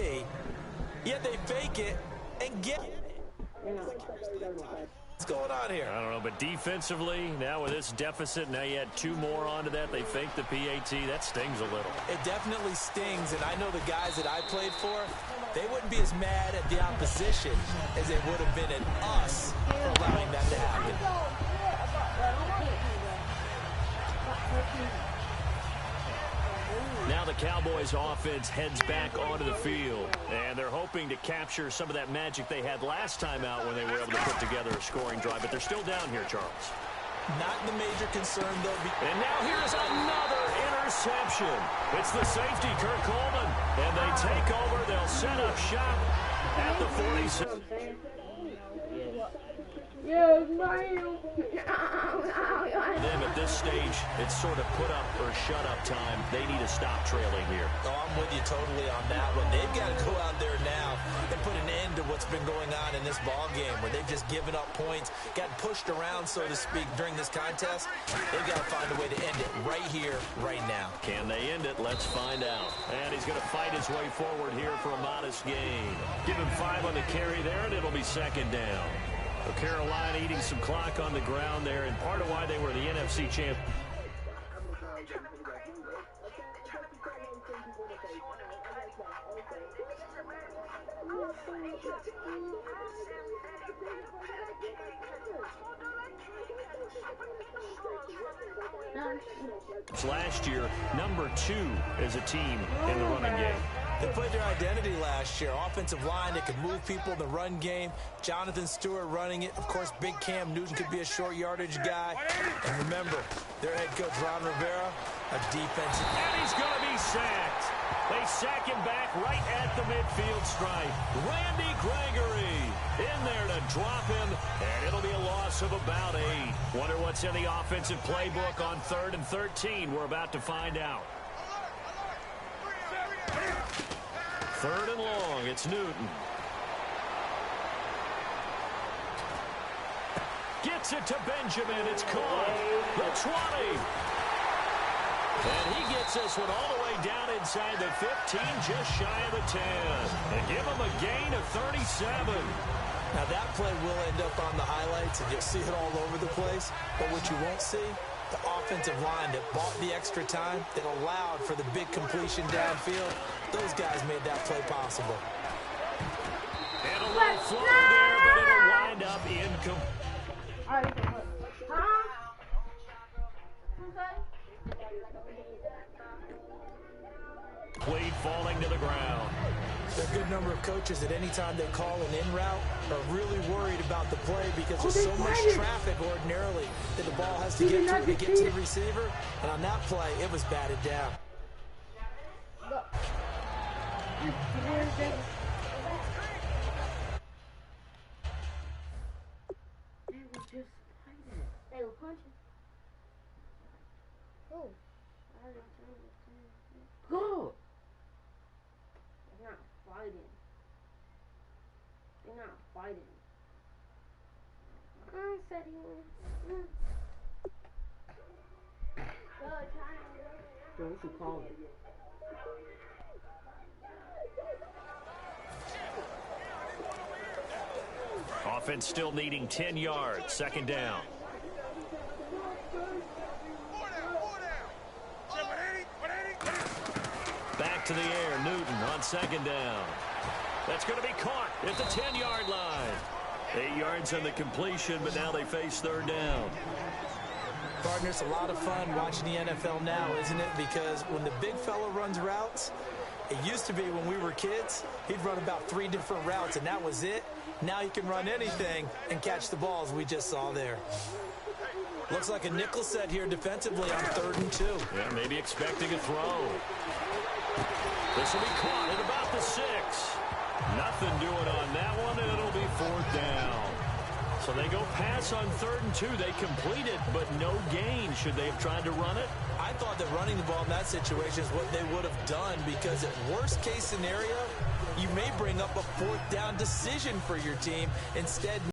yet they fake it and get it. What's going on here? I don't know, but defensively, now with this deficit, now you add 2 more onto that. They fake the PAT. That stings a little. It definitely stings, and I know the guys that I played for, they wouldn't be as mad at the opposition as they would have been at us for allowing that to happen. Now the Cowboys offense heads back onto the field, and they're hoping to capture some of that magic they had last time out when they were able to put together a scoring drive, but they're still down here, Charles. Not the major concern, though. And now here's another interception. It's the safety, Kurt Coleman, and they take over. They'll set up shop at the 46. Yes, ma'am. Them at this stage, it's sort of put up or shut up time. They need to stop trailing here. Oh, I'm with you totally on that one. They've got to go out there now and put an end to what's been going on in this ball game where they've just given up points, gotten pushed around, so to speak, during this contest. They've got to find a way to end it right here, right now. Can they end it? Let's find out. And he's going to fight his way forward here for a modest gain. Give him 5 on the carry there, and it'll be 2nd down. So Carolina eating some clock on the ground there, and part of why they were the NFC champ. Last year, number 2 as a team in the running game. They played their identity last year. Offensive line that could move people in the run game. Jonathan Stewart running it. Of course, big Cam Newton could be a short yardage guy. And remember, their head coach, Ron Rivera, a defensive. And he's going to be sacked. They sack him back right at the midfield stripe. Randy Gregory in there to drop him, and it'll be a loss of about 8. Wonder what's in the offensive playbook on 3rd and 13. We're about to find out. 3rd and long. It's Newton. Gets it to Benjamin. It's caught. The 20. And he gets this one all the way down inside the 15, just shy of the 10. And give him a gain of 37. Now that play will end up on the highlights, and you'll see it all over the place. But what you won't see, the offensive line that bought the extra time, that allowed for the big completion downfield, those guys made that play possible. And a little flow there, but it'll wind up incomplete. Falling to the ground. There are a good number of coaches at any time they call an in route are really worried about the play because there's so much traffic ordinarily that the ball has to get through to get to the receiver. And on that play, it was batted down. They were punching. Oh. Go! They're not fighting. They're not fighting. I said he was. So we should call it. Offense still needing 10 yards. Second down. Back to the air. Newton on second down. That's going to be caught at the 10-yard line. 8 yards on the completion, but now they face third down. Partner, it's a lot of fun watching the NFL now, isn't it? Because when the big fella runs routes, it used to be when we were kids, he'd run about 3 different routes, and that was it. Now he can run anything and catch the balls we just saw there. Looks like a nickel set here defensively on 3rd and 2. Yeah, maybe expecting a throw. This will be caught at about the 6. Nothing doing on that one, and it'll be 4th down. So they go pass on 3rd and 2. They complete it, but no gain. Should they have tried to run it? I thought that running the ball in that situation is what they would have done, because at worst case scenario, you may bring up a 4th down decision for your team. Instead,